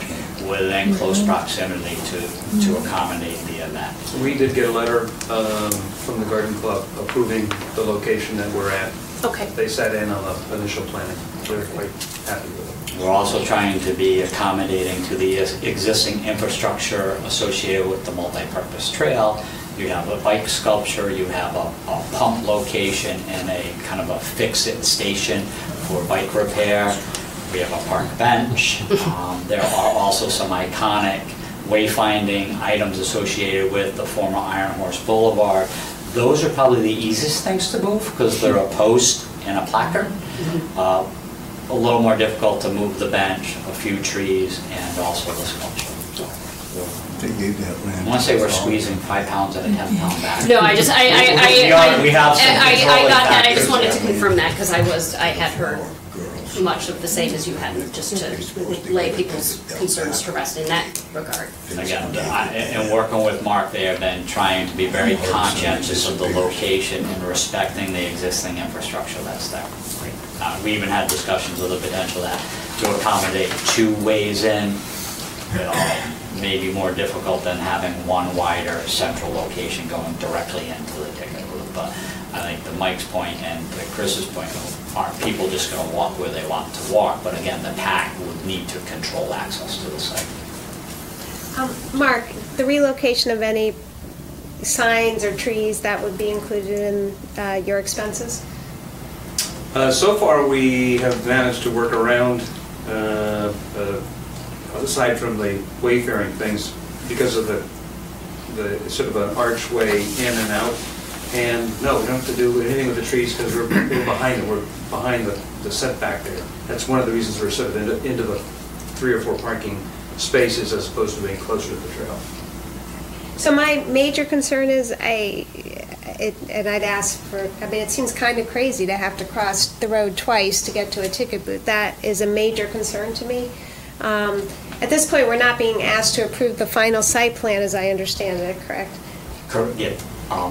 within close proximity to accommodate the event. We did get a letter from the Garden Club approving the location that we're at. Okay. They sat in on the initial planning. They're quite happy with it. We're also trying to be accommodating to the existing infrastructure associated with the multi-purpose trail. You have a bike sculpture, you have a pump location and a kind of a fix-it station for bike repair. We have a park bench. There are also some iconic wayfinding items associated with the former Iron Horse Boulevard. Those are probably the easiest things to move because they're a post and a placard. A little more difficult to move the bench, a few trees, and also the sculpture. They gave that land. I want to say we're squeezing 5 pounds at a 10-pound bag. No, I got that. that. I just wanted to confirm that because I had heard much of the same as you had, just to lay people's concerns to rest in that regard. Again, in working with Mark, they have been trying to be very conscientious of the location and respecting the existing infrastructure that's there. We even had discussions of the potential that to accommodate 2 ways in, may be more difficult than having one wider central location going directly into the ticket booth. But I think to Mike's point and to Chris's point, aren't people just going to walk where they want to walk? But again, the PAC would need to control access to the site. Mark, the relocation of any signs or trees, that would be included in your expenses? So far, we have managed to work around, aside from the wayfaring things, because of the sort of an archway in and out. And no, we don't have to do anything with the trees because we're behind them. We're behind the setback there. That's one of the reasons we're sort of into the 3 or 4 parking spaces as opposed to being closer to the trail. So my major concern is, and I'd ask for, I mean, it seems kind of crazy to have to cross the road twice to get to a ticket booth. That is a major concern to me. At this point, we're not being asked to approve the final site plan, as I understand it, correct? Correct. Yeah.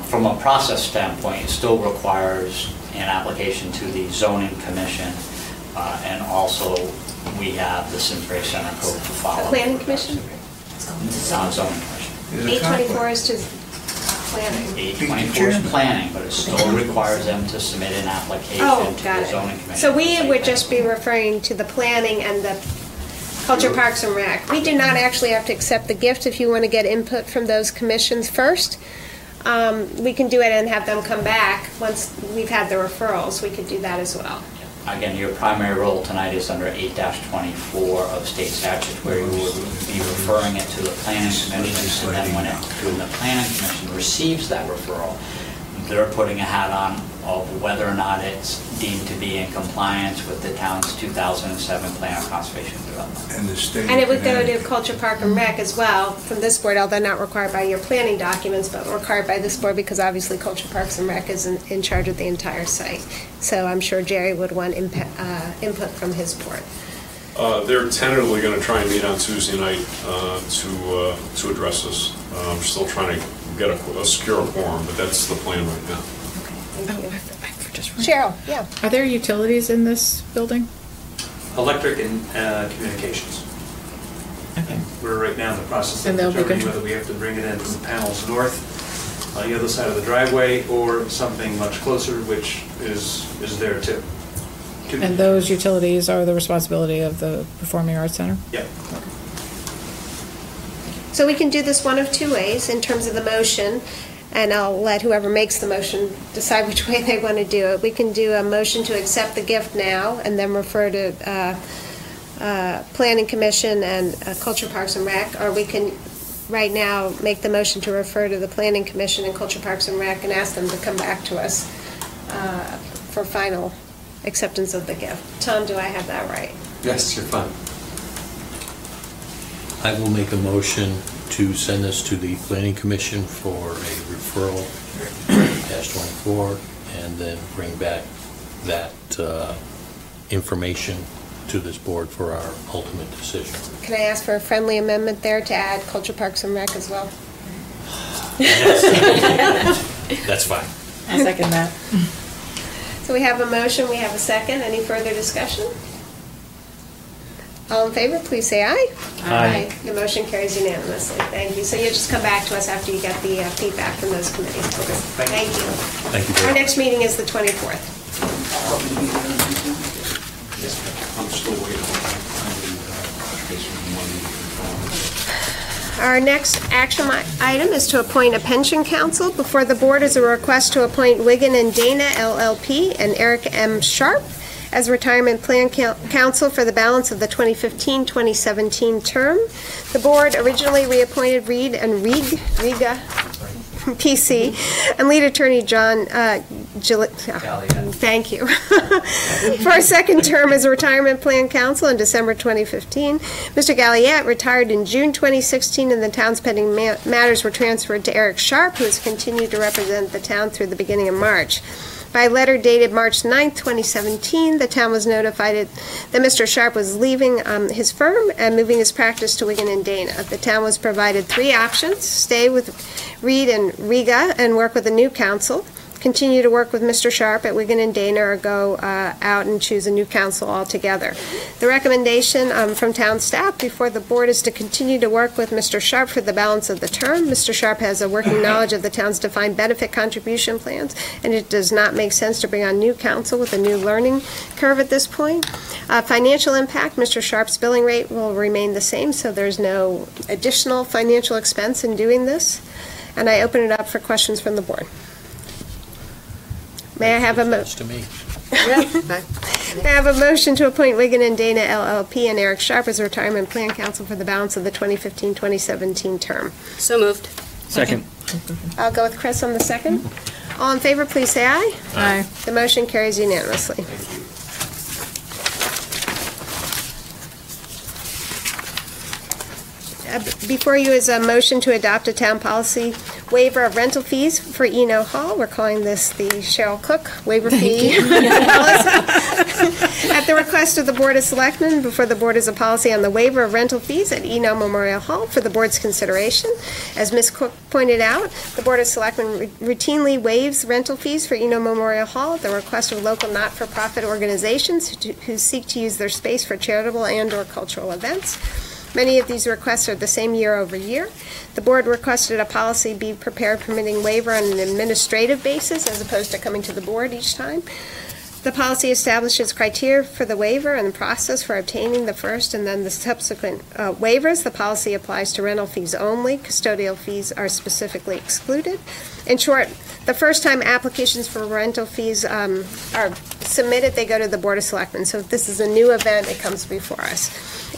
From a process standpoint, it still requires an application to the zoning commission, and also we have the Simsbury Center Code to follow. The planning commission? Zoning commission. 824 is to planning. 824 is planning, but it still requires them to submit an application to the zoning commission. So we would just be referring to the planning and the Culture, Parks and Rec. We do not actually have to accept the gift. If you want to get input from those commissions first, we can do it and have them come back once we've had the referrals. We could do that as well. Again, your primary role tonight is under 8-24 of state statute, where you would be referring it to the planning commission, and then when the planning commission receives that referral, they're putting a hat on of whether or not it's deemed to be in compliance with the town's 2007 Plan of Conservation and Development. And the state. And it would go to Culture, Park and Rec as well from this board, although not required by your planning documents, but required by this board because obviously Culture, Parks and Rec is in charge of the entire site. So I'm sure Jerry would want input from his board. They're tentatively going to try and meet on Tuesday night to address this. We're still trying to get a secure quorum, but that's the plan right now. Cheryl, yeah. Are there utilities in this building? Electric and communications. Okay. We're right now in the process of And they'll be determining good. whether we have to bring it in from the panels north on the other side of the driveway or something much closer, which is there too. And those utilities are the responsibility of the Performing Arts Center? Yeah. So we can do this one of two ways in terms of the motion, and I'll let whoever makes the motion decide which way they want to do it. We can do a motion to accept the gift now and then refer to Planning Commission and Culture Parks and Rec, or we can right now make the motion to refer to the Planning Commission and Culture Parks and Rec and ask them to come back to us for final acceptance of the gift. Tom, do I have that right? Yes, you're fine. I will make a motion to send this to the Planning Commission for a referral, -24, and then bring back that information to this board for our ultimate decision. Can I ask for a friendly amendment there to add Culture Parks and Rec as well? That's fine. I'll second that. So we have a motion, we have a second. Any further discussion? All in favor, please say aye. Aye. The motion carries unanimously. Thank you. So you'll just come back to us after you get the feedback from those committees. Okay, Thank you. Thank you Our very much. next meeting is the 24th. I'm still waiting. Our next action item is to appoint a pension council. Before the board is a request to appoint Wigan and Dana LLP and Eric M. Sharp as retirement plan counsel for the balance of the 2015-2017 term. The board originally reappointed Reed and Riga PC and lead attorney John thank you for a second term as a retirement plan counsel in December 2015. Mr. Galliette retired in June 2016 and the town's pending matters were transferred to Eric Sharp, who has continued to represent the town through the beginning of March. By letter dated March 9, 2017, the town was notified that Mr. Sharp was leaving his firm and moving his practice to Wigan and Dana. The town was provided three options: stay with Reed and Riga and work with a new council, continue to work with Mr. Sharp at Wigan and Dana, or go out and choose a new council altogether. The recommendation from town staff before the board is to continue to work with Mr. Sharp for the balance of the term. Mr. Sharp has a working knowledge of the town's defined benefit contribution plans, and it does not make sense to bring on new council with a new learning curve at this point. Financial impact: Mr. Sharp's billing rate will remain the same, so there's no additional financial expense in doing this. And I open it up for questions from the board. May I have a motion? To me. May I have a motion to appoint Wigan and Dana LLP and Eric Sharp as retirement plan counsel for the balance of the 2015-2017 term? So moved. Second. I'll go with Chris on the second. All in favor, please say aye. Aye. The motion carries unanimously. Before you is a motion to adopt a town policy waiver of rental fees for Eno Hall. We're calling this the Cheryl Cook waiver fee policy. At the request of the Board of Selectmen, before the board is a policy on the waiver of rental fees at Eno Memorial Hall for the board's consideration. As Ms. Cook pointed out, the Board of Selectmen routinely waives rental fees for Eno Memorial Hall at the request of local not-for-profit organizations who seek to use their space for charitable and/or cultural events. Many of these requests are the same year over year. The board requested a policy be prepared permitting waiver on an administrative basis as opposed to coming to the board each time. The policy establishes criteria for the waiver and the process for obtaining the first and then the subsequent waivers. The policy applies to rental fees only. Custodial fees are specifically excluded. In short, the first time applications for rental fees are submitted, they go to the Board of Selectmen. So if this is a new event, it comes before us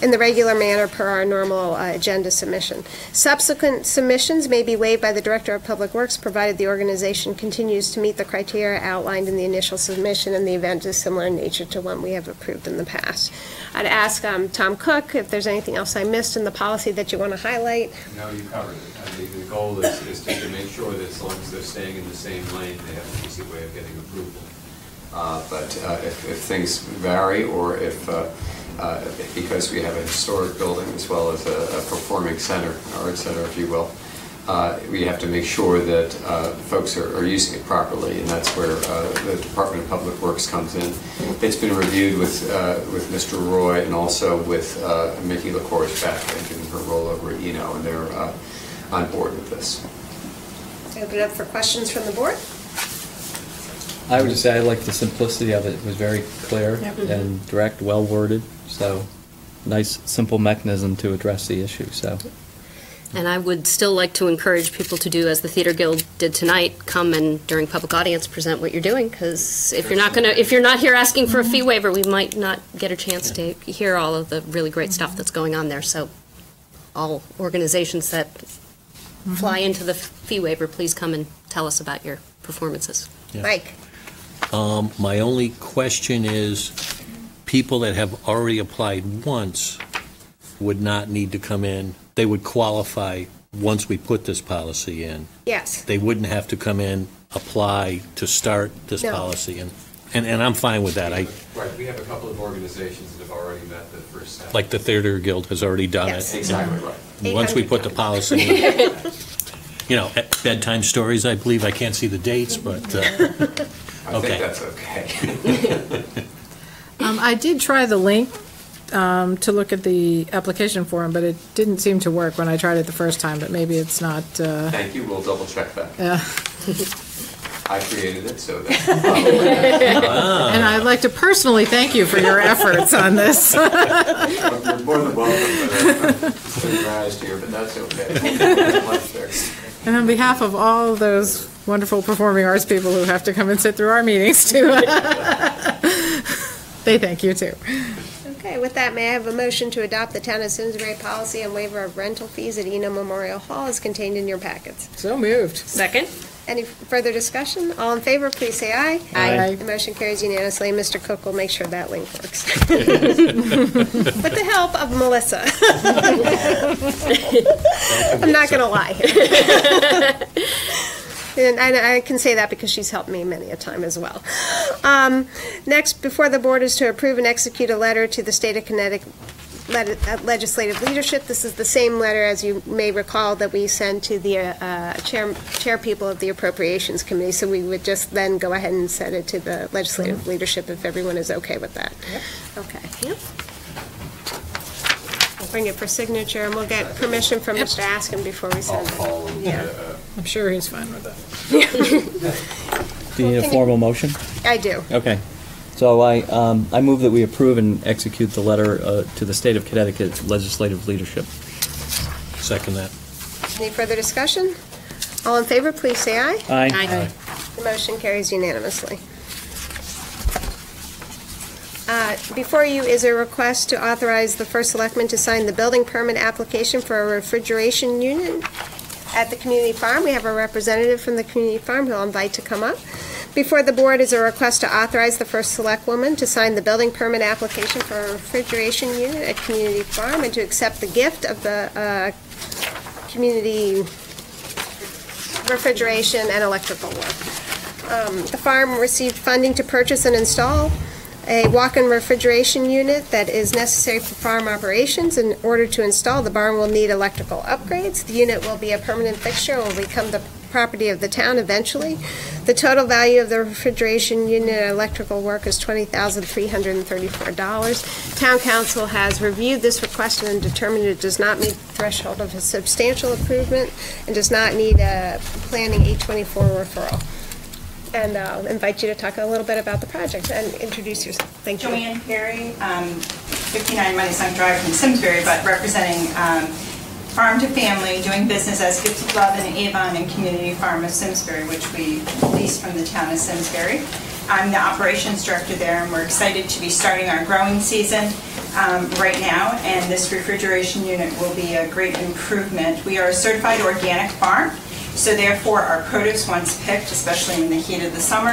in the regular manner per our normal agenda submission. Subsequent submissions may be waived by the Director of Public Works, provided the organization continues to meet the criteria outlined in the initial submission and the event is similar in nature to one we have approved in the past. I'd ask Tom Cook if there's anything else I missed in the policy that you want to highlight. No, you covered it. I think the goal is just to make sure that as long as they're staying in the same lane, they have an easy way of getting approval. But if things vary, or if because we have a historic building as well as a performing center, art center, if you will, we have to make sure that folks are using it properly, and that's where the Department of Public Works comes in. It's been reviewed with Mr. Roy and also with Mickey LaCour's back in her role over at Eno, and they're on board with this. Open it up for questions from the board. I would just say I like the simplicity of it. It was very clear Yep. and direct, well worded. So nice, simple mechanism to address the issue. So. And I would still like to encourage people to do as the Theater Guild did tonight, come and during public audience present what you're doing, because if you're not here asking for a fee waiver, we might not get a chance to hear all of the really great stuff that's going on there. So all organizations that fly into the fee waiver, please come and tell us about your performances. Yeah. Mike? My only question is, people that have already applied once would not need to come in. They would qualify once we put this policy in. Yes. They wouldn't have to come in, apply to start this No. policy. And I'm fine with that. Right, we have a couple of organizations that have already met the first step. Like the Theater Guild has already done Yes. it. Exactly right. Once we put the policy in, you know, bedtime stories, I believe, I can't see the dates, but, I okay. think that's okay. I did try the link to look at the application form, but it didn't seem to work when I tried it the first time, but maybe it's not. Thank you, we'll double check that. I created it, so that. And I'd like to personally thank you for your efforts on this. You're more than welcome, but I'm surprised here, but that's okay. And on behalf of all those wonderful performing arts people who have to come and sit through our meetings too, they thank you too. Okay, with that, may I have a motion to adopt the Town of Simsbury policy on waiver of rental fees at Eno Memorial Hall as contained in your packets? So moved. Second? Any further discussion? All in favor, please say aye. Aye. The motion carries unanimously. Mr. Cook will make sure that link works. With the help of Melissa. I'm not going to lie. And I can say that because she's helped me many a time as well. Next, before the board is to approve and execute a letter to the state of Connecticut legislative leadership. This is the same letter, as you may recall, that we sent to the chair people of the Appropriations Committee. So we would just then go ahead and send it to the legislative leadership if everyone is okay with that. Yep. Okay. Yep. We'll bring it for signature, and we'll get permission from Mr. Askin before we send it. Yeah. I'm sure he's fine with that. Do you need a formal motion? I do. Okay. So I move that we approve and execute the letter to the State of Connecticut legislative leadership. Second that. Any further discussion? All in favor, please say aye. Aye. Aye. The motion carries unanimously. Before you is a request to authorize the first selectman to sign the building permit application for a refrigeration unit at the community farm. We have a representative from the community farm who I'll invite to come up. Before the board is a request to authorize the first selectwoman to sign the building permit application for a refrigeration unit at community farm and to accept the gift of the community refrigeration and electrical work. The farm received funding to purchase and install a walk-in refrigeration unit that is necessary for farm operations. In order to install, the barn will need electrical upgrades. The unit will be a permanent fixture and will become the property of the town eventually. The total value of the refrigeration unit and electrical work is $20,334. Town council has reviewed this request and determined it does not meet the threshold of a substantial improvement and does not need a planning 824 referral. And I'll invite you to talk a little bit about the project and introduce yourself. Thank you. Joanne Perry, 59 Moneysunk Drive from Simsbury, but representing Farm to Family, doing business as Gifts of Love and Avon and Community Farm of Simsbury, which we lease from the town of Simsbury. I'm the operations director there, and we're excited to be starting our growing season right now, and this refrigeration unit will be a great improvement. We are a certified organic farm, so therefore our produce, once picked, especially in the heat of the summer,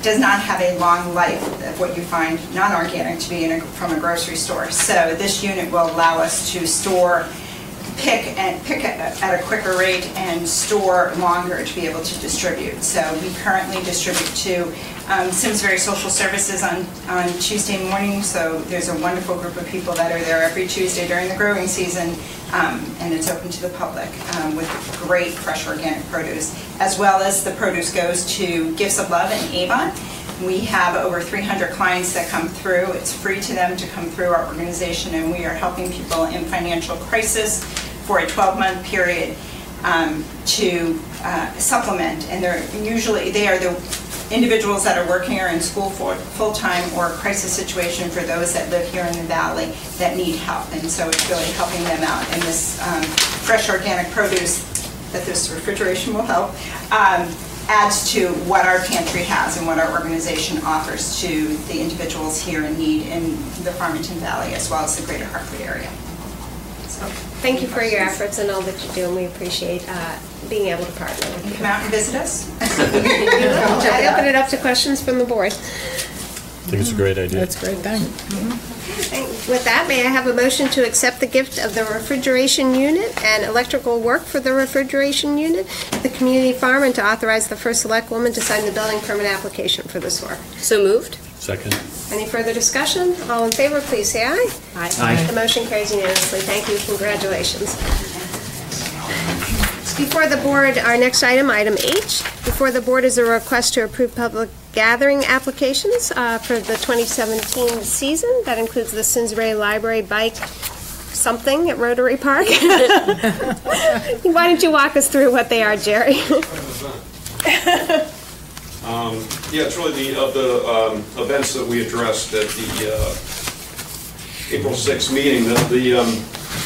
does not have a long life of what you find non-organic to be from a grocery store. So this unit will allow us to pick at a quicker rate and store longer to be able to distribute. So we currently distribute to Simsbury Social Services on Tuesday morning. So there's a wonderful group of people that are there every Tuesday during the growing season, and it's open to the public with great fresh organic produce, as well as the produce goes to Gifts of Love and Avon. We have over 300 clients that come through. It's free to them to come through our organization, and we are helping people in financial crisis for a 12-month period to supplement. And they are the individuals that are working or in school full-time, or a crisis situation for those that live here in the valley that need help. And so it's really helping them out. And this fresh organic produce that this refrigeration will help adds to what our pantry has and what our organization offers to the individuals here in need in the Farmington Valley as well as the greater Hartford area. So, thank you for your efforts and all that you do, and we appreciate being able to partner with you. Come out and visit us. I open it up to questions from the board. I think it's a great idea. That's a great thing. With that, may I have a motion to accept the gift of the refrigeration unit and electrical work for the refrigeration unit at the community farm, and to authorize the first select woman to sign the building permit application for this work? So moved. Second. Any further discussion? All in favor, please say aye. Aye. Aye. The motion carries unanimously. Thank you. Congratulations. Before the board, our next item, item H, before the board is a request to approve public gathering applications for the 2017 season. That includes the Simsbury Library Bike something at Rotary Park. Why don't you walk us through what they are, Jerry? Yeah, it's really the events that we addressed at the April 6th meeting.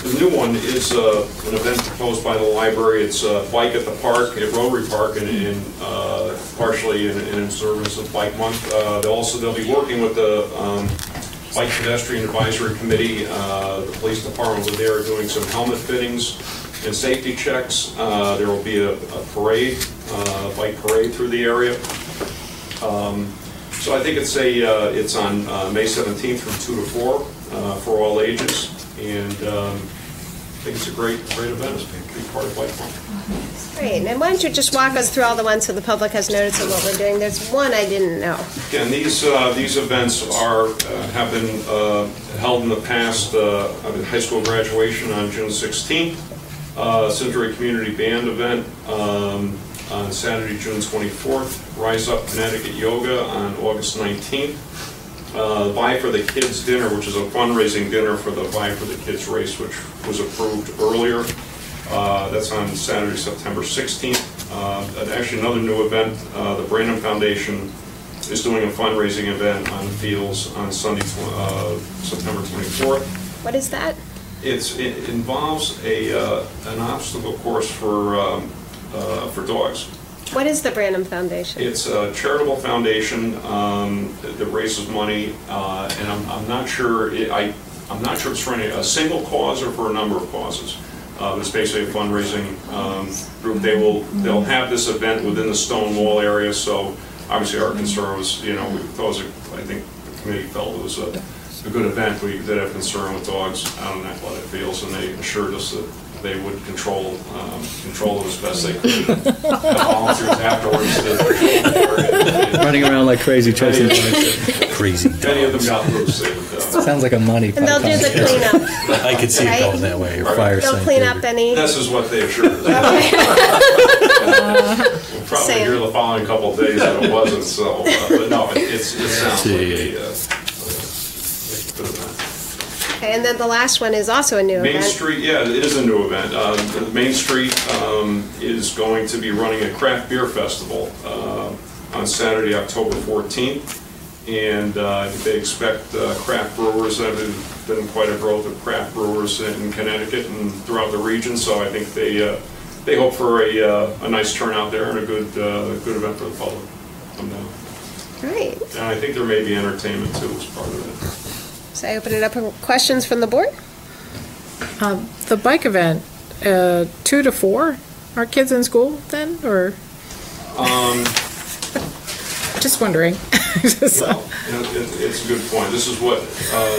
The new one is an event proposed by the library. It's Bike at the Park, at Rotary Park, and partially in service of Bike Month. They'll be working with the Bike Pedestrian Advisory Committee. The police department will be there doing some helmet fittings and safety checks. There will be a parade, bike parade through the area. So I think it's on May 17th from 2 to 4 for all ages. And I think it's a great event. It's a big part of Bike Month. Great. And why don't you just walk us through all the ones so the public has notice of what we're doing? There's one I didn't know. Again, these events have been held in the past. High school graduation on June 16th, Simsbury Community Band event on Saturday, June 24th, Rise Up Connecticut Yoga on August 19th. Buy for the Kids dinner, which is a fundraising dinner for the Buy for the Kids race, which was approved earlier. That's on Saturday, September 16th. And actually, another new event, the Brandon Foundation is doing a fundraising event on the fields on Sunday, September 24th. What is that? It involves an obstacle course for dogs. What is the Branham Foundation? It's a charitable foundation that raises money, and I'm not sure. I'm not sure it's for a single cause or for a number of causes. It's basically a fundraising group. They'll have this event within the stone wall area. So obviously our concern was, we thought I think the committee felt it was a good event. We did have concern with dogs out on athletic fields, and they assured us that they would control them as best they could. Have volunteers afterwards running around like crazy chasing dogs. Crazy. Many of them got loose. Sounds like a money. And they'll do the cleanup. I could see it going that way. Or fire They'll clean up any. This is what they assured us. We'll probably hear the following couple of days that it wasn't. So, but no, it sounds like a good event. Okay, and then the last one is also a new event. Main Street, yeah, it is a new event. Main Street is going to be running a craft beer festival on Saturday, October 14th. And they expect craft brewers. There's been quite a growth of craft brewers in Connecticut and throughout the region. So I think they hope for a nice turnout there and a good event for the public. Come down. Great. And I think there may be entertainment too as part of it. So I open it up for questions from the board. The bike event, 2 to 4. Are kids in school then, or? Just wondering. Well, it's a good point. This is what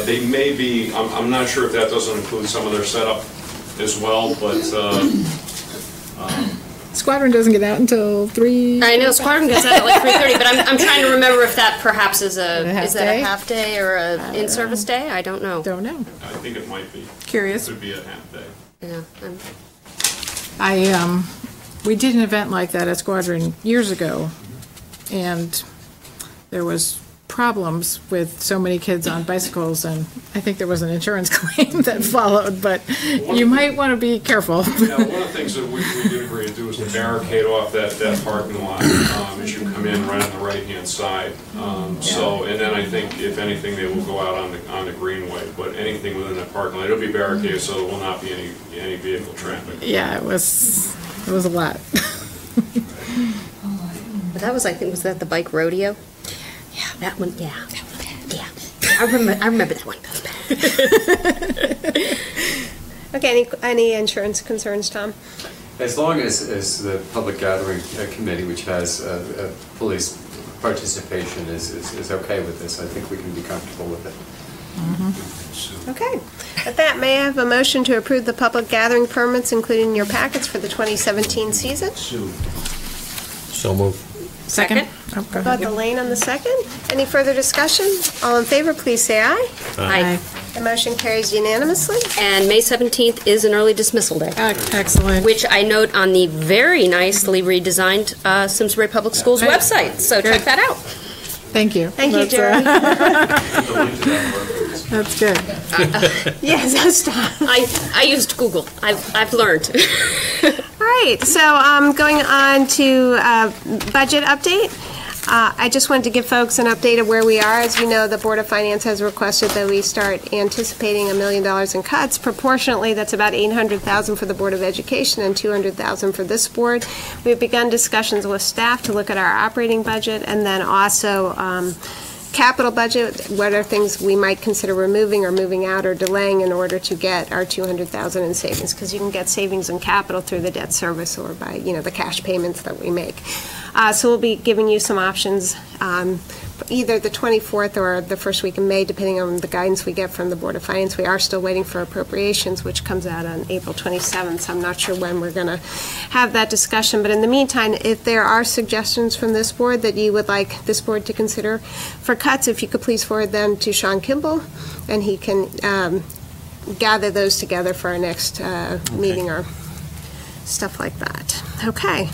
they may be. I'm not sure if that doesn't include some of their setup as well, but. Squadron doesn't get out until 3. I know Squadron gets out at like 3:30, but I'm trying to remember if that perhaps is a half day or a in-service day. I don't know. Don't know. I think it might be. Curious. It could be a half day. Yeah. We did an event like that at Squadron years ago, and there was problems with so many kids on bicycles, and I think there was an insurance claim that followed, but you might want to be careful. Yeah, one of the things that we did agree to do is to barricade off that parking lot as you come come in right on the right-hand side. So, and then I think, if anything, they will go out on the greenway, but anything within the parking lot, it'll be barricaded, so there will not be any vehicle traffic. Yeah, it was a lot. But that was, I think, was that the bike rodeo? Yeah, that one, yeah. Yeah. I remember that one. Okay, any insurance concerns, Tom? As long as the public gathering committee, which has police participation, is okay with this, I think we can be comfortable with it. Okay. With that, may I have a motion to approve the public gathering permits included in your packets for the 2017 season? So moved. Second? About the lane on the second. Any further discussion? All in favor, please say aye. Aye. The motion carries unanimously. And May 17th is an early dismissal day. Excellent. Which I note on the very nicely redesigned Simsbury Public Schools website. So check that out. Thank you. Thank you, Jerry. That's good. Yes, stop. I used Google. I've learned. All right, so going on to budget update. I just wanted to give folks an update of where we are. As you know, the Board of Finance has requested that we start anticipating $1 million in cuts. Proportionately, that's about $800,000 for the Board of Education and $200,000 for this board. We've begun discussions with staff to look at our operating budget, and then also capital budget, what are things we might consider removing or moving out or delaying in order to get our $200,000 in savings, because you can get savings in capital through the debt service or by, the cash payments that we make. So we'll be giving you some options either the 24th or the first week in May, depending on the guidance we get from the Board of Finance. We are still waiting for appropriations, which comes out on April 27th, so I'm not sure when we're going to have that discussion. But in the meantime, if there are suggestions from this board that you would like this board to consider for cuts, if you could please forward them to Sean Kimball, and he can gather those together for our next meeting or stuff like that. Okay.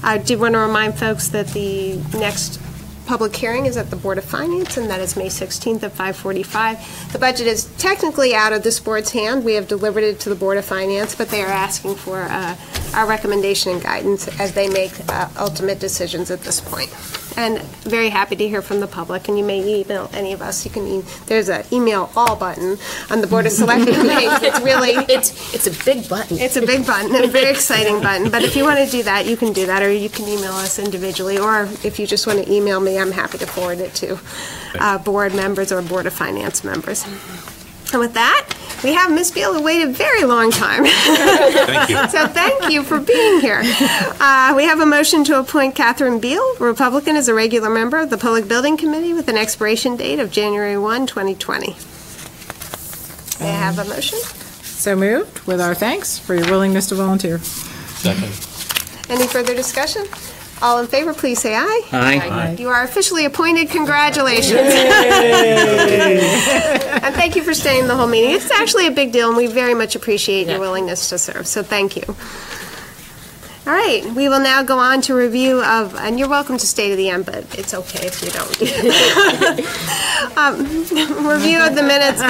I do want to remind folks that the next public hearing is at the Board of Finance, and that is May 16th at 5:45. The budget is technically out of this board's hand. We have delivered it to the Board of Finance, but they are asking for our recommendation and guidance as they make ultimate decisions at this point. And very happy to hear from the public, and you may email any of us. You can there's an email all button on the Board of Selectmen page. It's really it's a big button. It's a big button, and a very exciting button. But if you want to do that, you can do that, or you can email us individually, or if you just want to email me, I'm happy to forward it to board members or Board of Finance members. And with that, we have Ms. Beal, who waited a very long time. Thank you. So thank you for being here. We have a motion to appoint Catherine Beal, Republican, as a regular member of the Public Building Committee with an expiration date of January 1, 2020. May I have a motion? So moved, with our thanks for your willingness to volunteer. Second. Any further discussion? All in favor, please say aye. Aye. You are officially appointed. Congratulations. And thank you for staying the whole meeting. It's actually a big deal, and we very much appreciate your willingness to serve, so thank you. All right, we will now go on to review of, and you're welcome to stay to the end, but it's okay if you don't. Review of the minutes.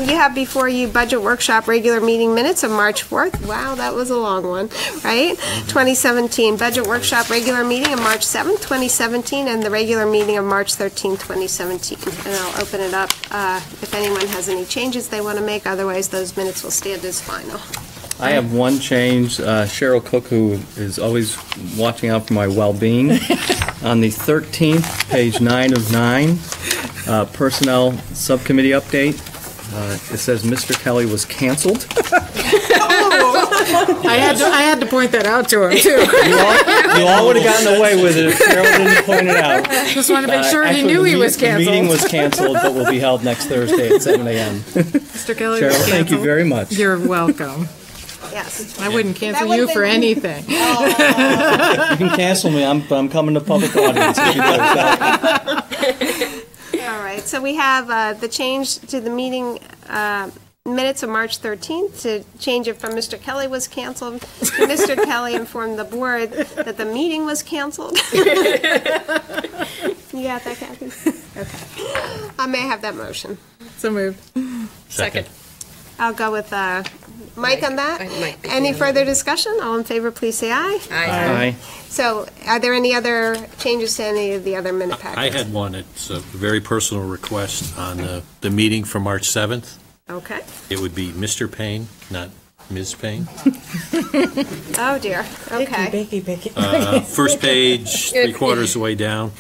You have before you budget workshop regular meeting minutes of March 4th. Wow, that was a long one, right? 2017. Budget workshop regular meeting of March 7th, 2017, and the regular meeting of March 13th, 2017. And I'll open it up if anyone has any changes they want to make. Otherwise, those minutes will stand as final. I have one change. Cheryl Cook, who is always watching out for my well-being, on the 13th, page 9 of 9, Personnel Subcommittee update, it says Mr. Kelly was canceled. I had to point that out to him, too. You all would have gotten away with it if Cheryl didn't point it out. Just want to make sure he knew he was canceled. The meeting was canceled, but will be held next Thursday at 7 a.m. Mr. Kelly was Cheryl, canceled. thank you very much. You're welcome. Yes. I wouldn't cancel you for anything. You can cancel me, but I'm coming to public audience. If you All right, so we have the change to the meeting minutes of March 13th to change it from Mr. Kelly was canceled to Mr. Kelly informed the board that the meeting was canceled. You got that, Kathy? Okay. I may have that motion. So moved. Second. I'll go with Mike on that? Mike. Any further discussion? All in favor, please say aye. Aye. So are there any other changes to any of the other minute packets? I had one. It's a very personal request on the meeting for March 7th. Okay. It would be Mr. Payne, not Ms. Payne. Oh, dear. Okay. First page, three-quarters of the way down.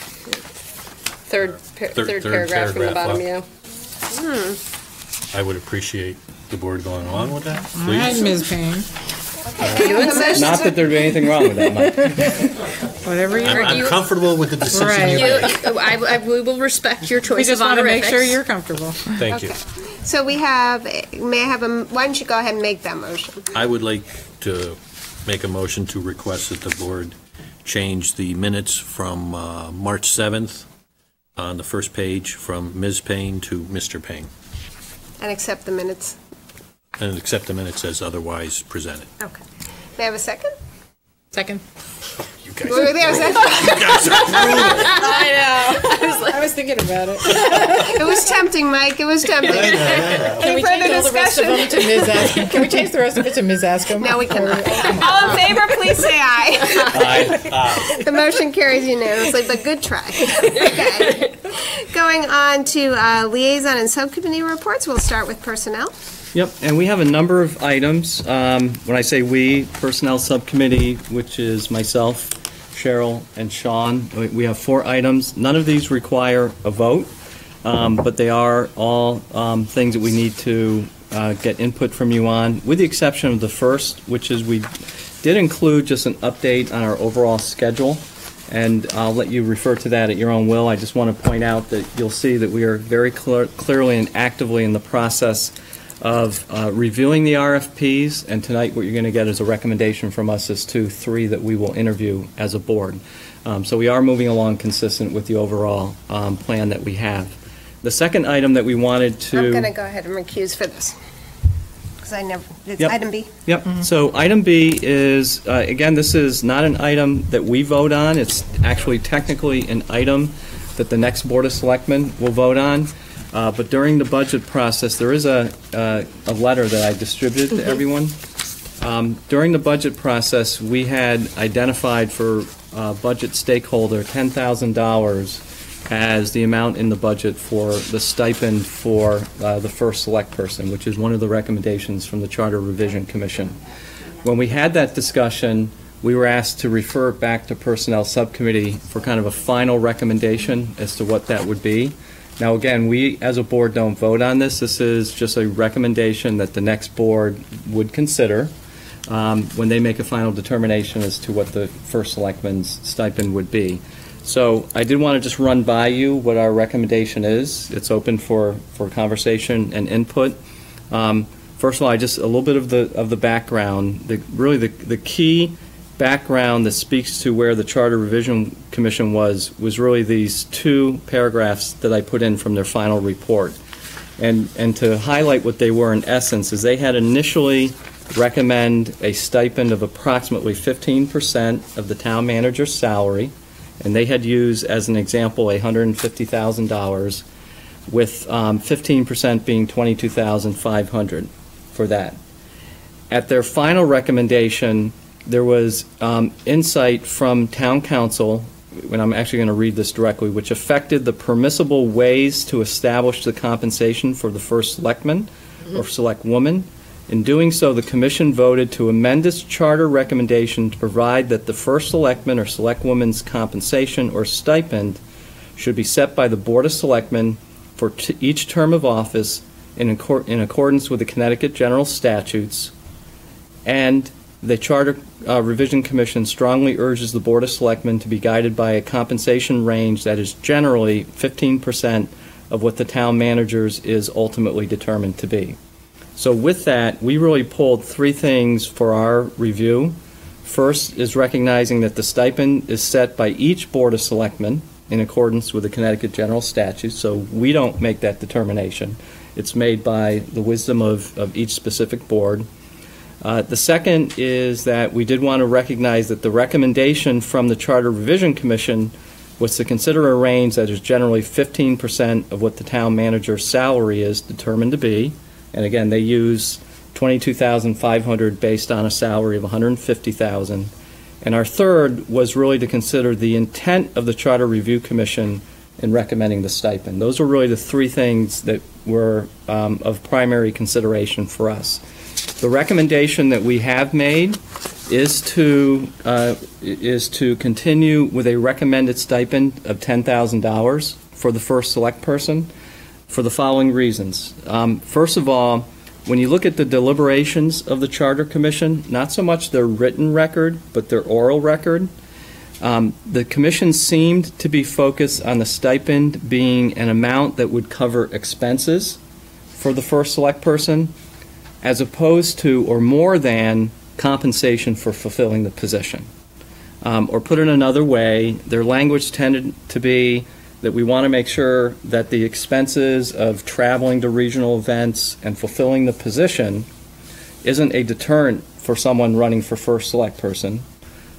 Third paragraph from the bottom, yeah. I would appreciate the board going along with that, All right, please. Ms. Payne. Not that there'd be anything wrong with that, Mike. Whatever you... I'm comfortable with the decision you make. We will respect your choice. We just want to make sure you're comfortable. Thank you. So we have, may I have why don't you go ahead and make that motion? I would like to make a motion to request that the board change the minutes from March 7th on the first page from Ms. Payne to Mr. Payne, And accept the minutes. and accept the minutes as otherwise presented. Okay. May I have a second? Second. You guys Were there a second? I know. I was thinking about it. It was tempting, Mike. It was tempting. Can we change all the rest of them to Ms. Askham? Can we change the rest of it to Ms. Askham? No, we cannot. All in favor, please say aye. Aye. The motion carries unanimously, but good try. Okay. Going on to liaison and subcommittee reports, we'll start with personnel. Yep, and we have a number of items. When I say we, Personnel Subcommittee, which is myself, Cheryl, and Sean, we have 4 items. None of these require a vote, but they are all things that we need to get input from you on, with the exception of the first, which is we did include just an update on our overall schedule, and I'll let you refer to that at your own will. I just want to point out that you'll see that we are very clearly and actively in the process of reviewing the RFPs, and tonight what you're going to get is a recommendation from us as to 3 that we will interview as a board. So we are moving along consistent with the overall plan that we have. The second item that we wanted to... I'm going to go ahead and recuse for this, because I never... It's Yep. item B. Yep. So item B is, again, this is not an item that we vote on. It's actually technically an item that the next Board of Selectmen will vote on. But during the budget process, there is a letter that I distributed to everyone. During the budget process, we had identified for budget stakeholder $10,000 as the amount in the budget for the stipend for the first select person, which is one of the recommendations from the Charter Revision Commission. When we had that discussion, we were asked to refer it back to Personnel Subcommittee for kind of a final recommendation as to what that would be. Now, again, we as a board don't vote on this. This is just a recommendation that the next board would consider when they make a final determination as to what the first selectman's stipend would be. So I did want to just run by you what our recommendation is. It's open for conversation and input. First of all, just a little bit of the background. The key background that speaks to where the Charter Revision Commission was really these 2 paragraphs that I put in from their final report. And to highlight what they were in essence is they had initially recommend a stipend of approximately 15% of the town manager's salary, and they had used as an example $150,000, with 15% being $22,500 for that. At their final recommendation, there was insight from town council, and I'm actually going to read this directly, which affected the permissible ways to establish the compensation for the first selectman or select woman. In doing so, the commission voted to amend its charter recommendation to provide that the first selectman or select woman's compensation or stipend should be set by the Board of Selectmen for each term of office in accordance with the Connecticut General Statutes, and the Charter Revision Commission strongly urges the Board of Selectmen to be guided by a compensation range that is generally 15% of what the town manager's is ultimately determined to be. So with that, we really pulled 3 things for our review. First is recognizing that the stipend is set by each Board of Selectmen in accordance with the Connecticut General Statutes, so we don't make that determination. It's made by the wisdom of each specific board. The second is that we did want to recognize that the recommendation from the Charter Revision Commission was to consider a range that is generally 15% of what the town manager's salary is determined to be. And again, they use $22,500 based on a salary of $150,000. And our third was really to consider the intent of the Charter Review Commission in recommending the stipend. Those were really the three things that were of primary consideration for us. The recommendation that we have made is to continue with a recommended stipend of $10,000 for the first select person for the following reasons. First of all, when you look at the deliberations of the Charter Commission, not so much their written record, but their oral record, the Commission seemed to be focused on the stipend being an amount that would cover expenses for the first select person, as opposed to or more than compensation for fulfilling the position. Or put it another way, their language tended to be that we want to make sure that the expenses of traveling to regional events and fulfilling the position isn't a deterrent for someone running for first select person,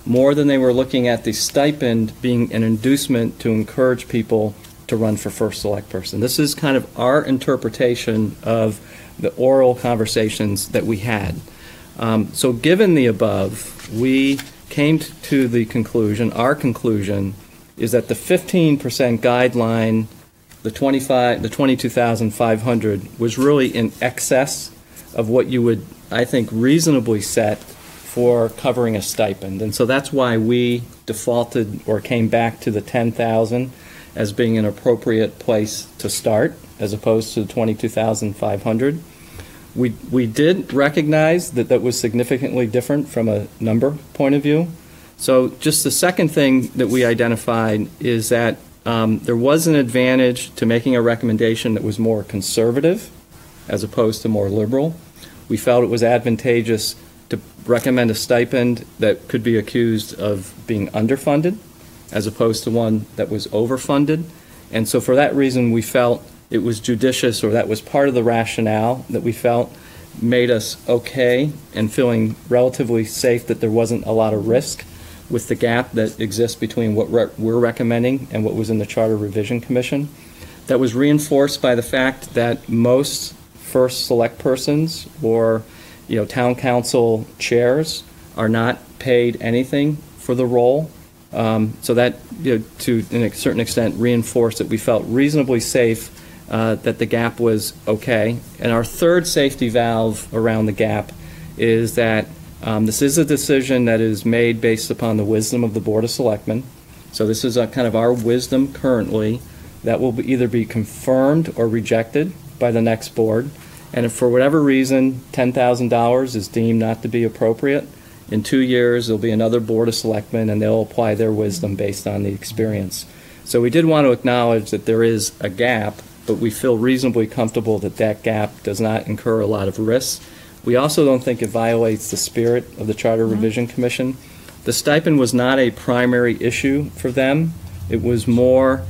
more than they were looking at the stipend being an inducement to encourage people to run for first select person. This is kind of our interpretation of the oral conversations that we had. So given the above, we came to the conclusion, our conclusion, is that the 15% guideline, the $22,500, was really in excess of what you would, I think, reasonably set for covering a stipend. And so that's why we defaulted or came back to the $10,000 as being an appropriate place to start, as opposed to the $22,500. We did recognize that that was significantly different from a number point of view. So just the second thing that we identified is that there was an advantage to making a recommendation that was more conservative as opposed to more liberal. We felt it was advantageous to recommend a stipend that could be accused of being underfunded as opposed to one that was overfunded. And so for that reason, we felt it was judicious, or that was part of the rationale that we felt made us okay and feeling relatively safe that there wasn't a lot of risk with the gap that exists between what we're recommending and what was in the Charter Revision Commission. That was reinforced by the fact that most first select persons or town council chairs are not paid anything for the role. So that, to a certain extent, reinforced that we felt reasonably safe that the gap was okay. And our third safety valve around the gap is that this is a decision that is made based upon the wisdom of the Board of Selectmen. So this is kind of our wisdom currently. That will either be confirmed or rejected by the next board. And if for whatever reason $10,000 is deemed not to be appropriate, in 2 years there'll be another Board of Selectmen and they'll apply their wisdom based on the experience. So we did want to acknowledge that there is a gap, but we feel reasonably comfortable that that gap does not incur a lot of risks. We also don't think it violates the spirit of the Charter Revision Commission. The stipend was not a primary issue for them. It was more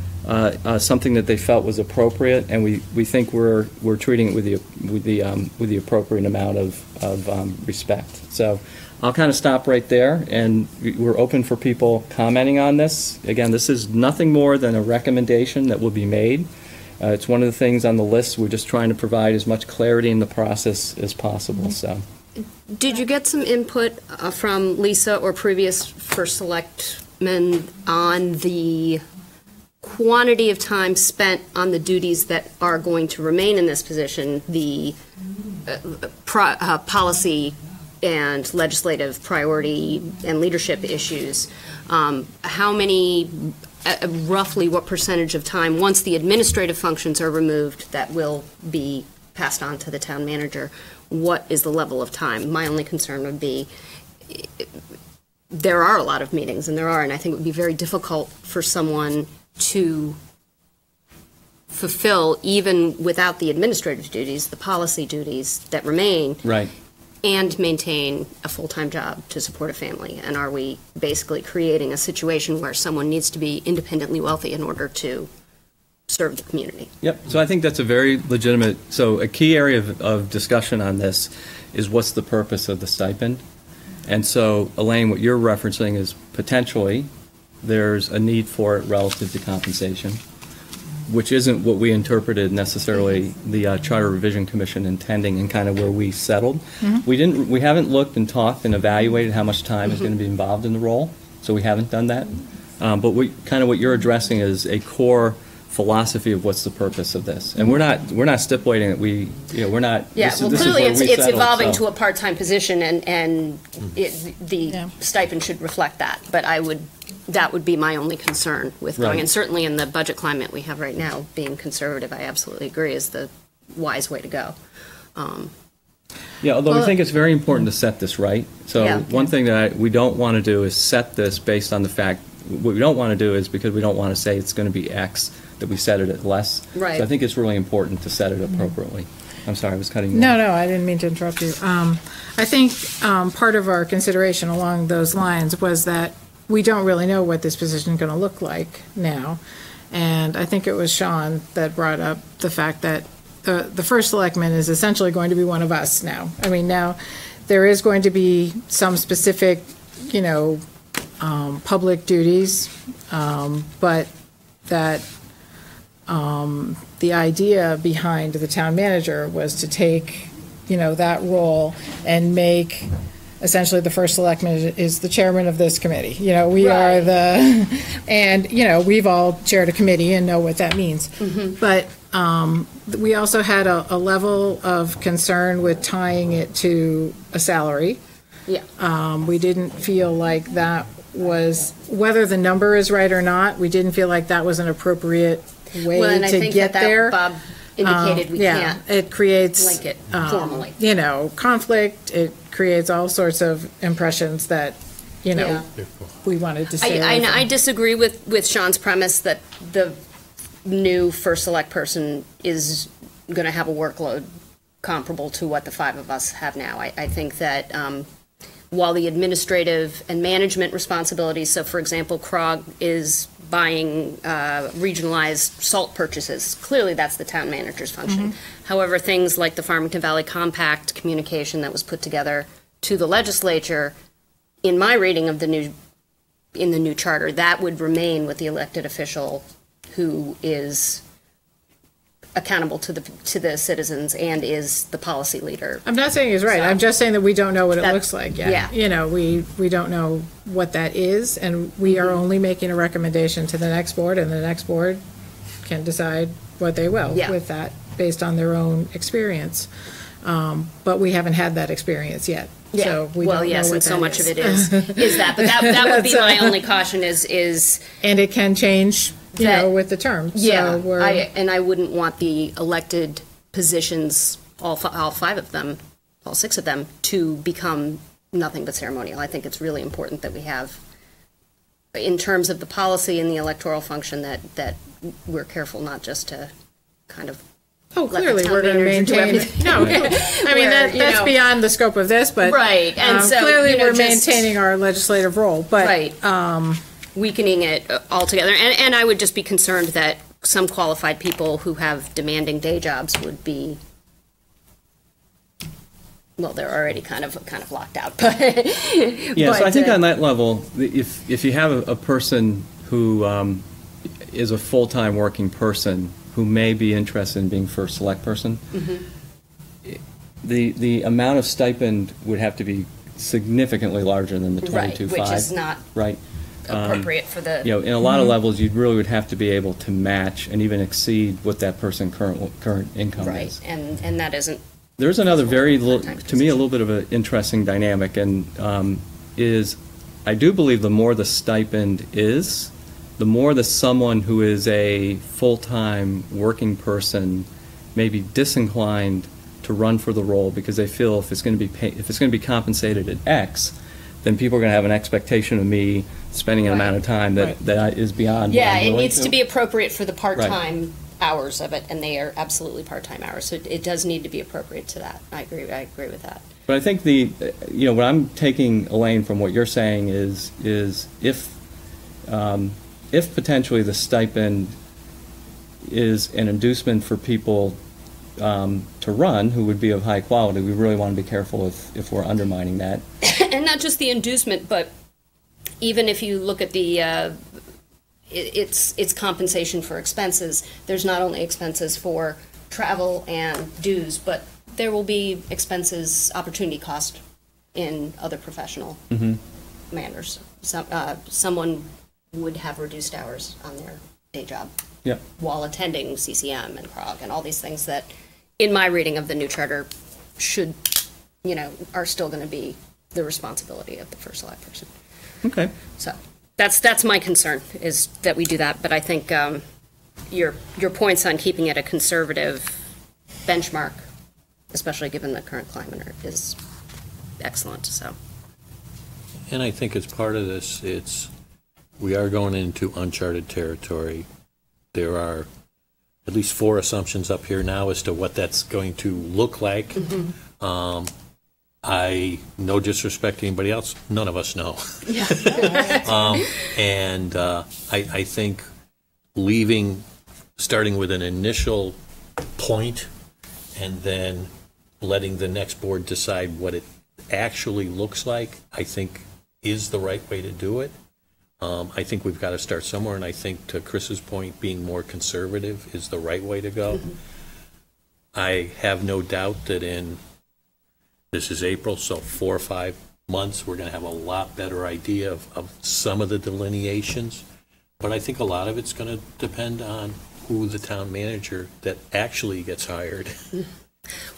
something that they felt was appropriate, and we think we're treating it with the appropriate amount of respect. So I'll kind of stop right there, and we're open for people commenting on this. Again, this is nothing more than a recommendation that will be made. It's one of the things on the list. We're just trying to provide as much clarity in the process as possible. So, did you get some input from Lisa or previous first selectmen on the quantity of time spent on the duties that are going to remain in this position, the policy and legislative priority and leadership issues? How many, roughly what percentage of time, once the administrative functions are removed, that will be passed on to the town manager? What is the level of time? My only concern would be there are a lot of meetings, and I think it would be very difficult for someone to fulfill, even without the administrative duties, the policy duties that remain. Right. And maintain a full-time job to support a family. And are we basically creating a situation where someone needs to be independently wealthy in order to serve the community? Yep. So I think that's a very legitimate, so a key area of discussion on this is what's the purpose of the stipend. And so, Elaine, what you're referencing is potentially there's a need for it relative to compensation. which isn't what we interpreted necessarily the Charter Revision Commission intending and kind of where we settled. We haven't looked and talked and evaluated how much time is going to be involved in the role, so we haven't done that. But what you're addressing is a core philosophy of what's the purpose of this, and we're not stipulating that we're not. Yeah, this, well, this clearly is where we it's settled, evolving so. to a part-time position, and the stipend should reflect that. But that would be my only concern with going, Right. and certainly in the budget climate we have right now, being conservative, I absolutely agree, is the wise way to go. Yeah, although we think it's very important to set this right. So one thing that we don't want to do is set this based on the fact, what we don't want to do is, because we don't want to say it's going to be X, that we set it at less. Right. So I think it's really important to set it appropriately. I'm sorry, I was cutting you off. No, I didn't mean to interrupt you. I think part of our consideration along those lines was that we don't really know what this position is going to look like now. And I think it was Sean that brought up the fact that the first selectman is essentially going to be one of us now. I mean, now there is going to be some specific, public duties, but that the idea behind the town manager was to take, that role and make essentially the first selectman is the chairman of this committee. We are and we've all chaired a committee and know what that means. But we also had a level of concern with tying it to a salary. Yeah. We didn't feel like that was, whether the number is right or not, we didn't feel like that was an appropriate way Well, and I to think get that there. Bob indicated we can't it creates link it formally. Conflict. It creates all sorts of impressions that we wanted to say. I disagree with Sean's premise that the new first select person is going to have a workload comparable to what the five of us have now. I think that while the administrative and management responsibilities, so for example, CROG is buying regionalized salt purchases, clearly that's the town manager's function. However, things like the Farmington Valley Compact communication that was put together to the legislature, in my reading of the new charter, that would remain with the elected official who is accountable to the citizens and is the policy leader. I'm not saying he's right. I'm just saying that we don't know what it looks like yet. Yeah. We don't know what that is, and we are only making a recommendation to the next board, and the next board can decide what they will with that based on their own experience. But we haven't had that experience yet. Yeah. So we well, don't yes, know what and so that much of it is that. But that would be my only caution is and it can change, with the term. Yeah, so I wouldn't want the elected positions, all five of them, all six of them, to become nothing but ceremonial. I think it's really important that we have, in terms of the policy and the electoral function, that we're careful not just to kind of. Oh, clearly we're going to maintain. No, I mean that's beyond the scope of this, but right, and so clearly we're maintaining our legislative role, but right, weakening it altogether. And I would just be concerned that some qualified people who have demanding day jobs would be. Well, they're already kind of locked out, but yeah. So I think on that level, if you have a person who is a full-time working person who may be interested in being first select person, the amount of stipend would have to be significantly larger than the 22.5, which is not appropriate for the. In a lot of levels, you really would have to be able to match and even exceed what that person's current income is. Right, and that isn't. There's another to me, a little bit of an interesting dynamic, and is I do believe the more the stipend is, the more that someone who is a full-time working person may be disinclined to run for the role because they feel if it's going to be compensated at X, then people are going to have an expectation of me spending an amount of time that is beyond. Yeah, it needs to be appropriate for the part-time hours of it, and they are absolutely part-time hours. So it does need to be appropriate to that. I agree with that. But I think what I'm taking, Elaine, from what you're saying is if potentially the stipend is an inducement for people to run who would be of high quality, we really want to be careful if we're undermining that. And not just the inducement, but even if you look at the it's compensation for expenses. There's not only expenses for travel and dues, but there will be expenses, opportunity cost in other professional manners. Someone would have reduced hours on their day job while attending CCM and CROG and all these things that, in my reading of the new charter, should, are still going to be the responsibility of the first select person. Okay. So that's my concern, is that we do that. But I think your points on keeping it a conservative benchmark, especially given the current climate, is excellent. So. And I think as part of this, we are going into uncharted territory. There are at least 4 assumptions up here now as to what that's going to look like. I, no disrespect to anybody else, none of us know. I think starting with an initial point and then letting the next board decide what it actually looks like, I think is the right way to do it. I think we've got to start somewhere, and I think, to Chris's point, being more conservative is the right way to go. I have no doubt that this is April, so 4 or 5 months, we're going to have a lot better idea of some of the delineations. But I think a lot of it's going to depend on who the town manager that actually gets hired.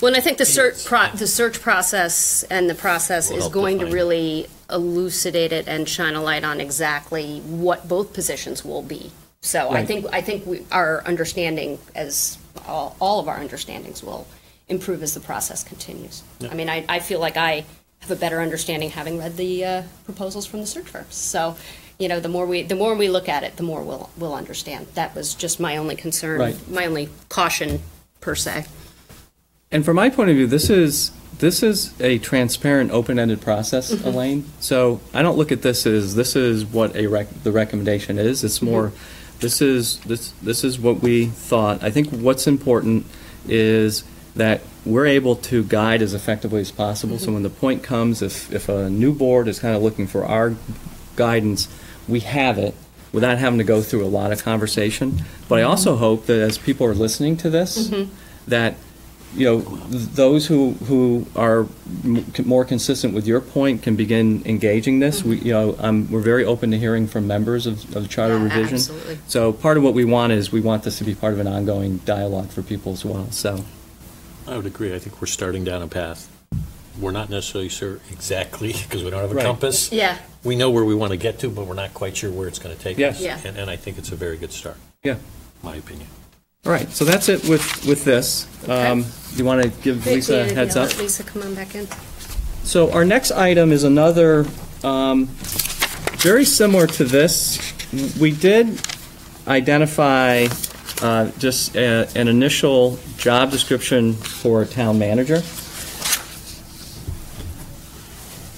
Well, and I think the search process and the process is going to really elucidate it and shine a light on exactly what both positions will be. So right. I think our understanding, as all of our understandings, will improve as the process continues. Yeah. I mean, I feel like I have a better understanding having read the proposals from the search firms. So, the more we look at it, the more we'll understand. That was just my only concern, right. My only caution per se. And from my point of view, this is a transparent, open-ended process, Elaine. So I don't look at this as this is what the recommendation is. It's more this is what we thought. I think what's important is that we're able to guide as effectively as possible. So when the point comes, if a new board is kind of looking for our guidance, we have it without having to go through a lot of conversation. But I also hope that as people are listening to this, that those who are more consistent with your point can begin engaging this. We're very open to hearing from members of the charter revision. Absolutely. So part of what we want this to be part of an ongoing dialogue for people as well. So I would agree. I think we're starting down a path. We're not necessarily sure exactly because we don't have a compass. Yeah. We know where we want to get to, but we're not quite sure where it's going to take us. Yeah. And I think it's a very good start. Yeah. My opinion. All right, so that's it with this. Okay. You want to give Lisa a heads up? Let Lisa come on back in. So our next item is another very similar to this. We did identify just an initial job description for a town manager.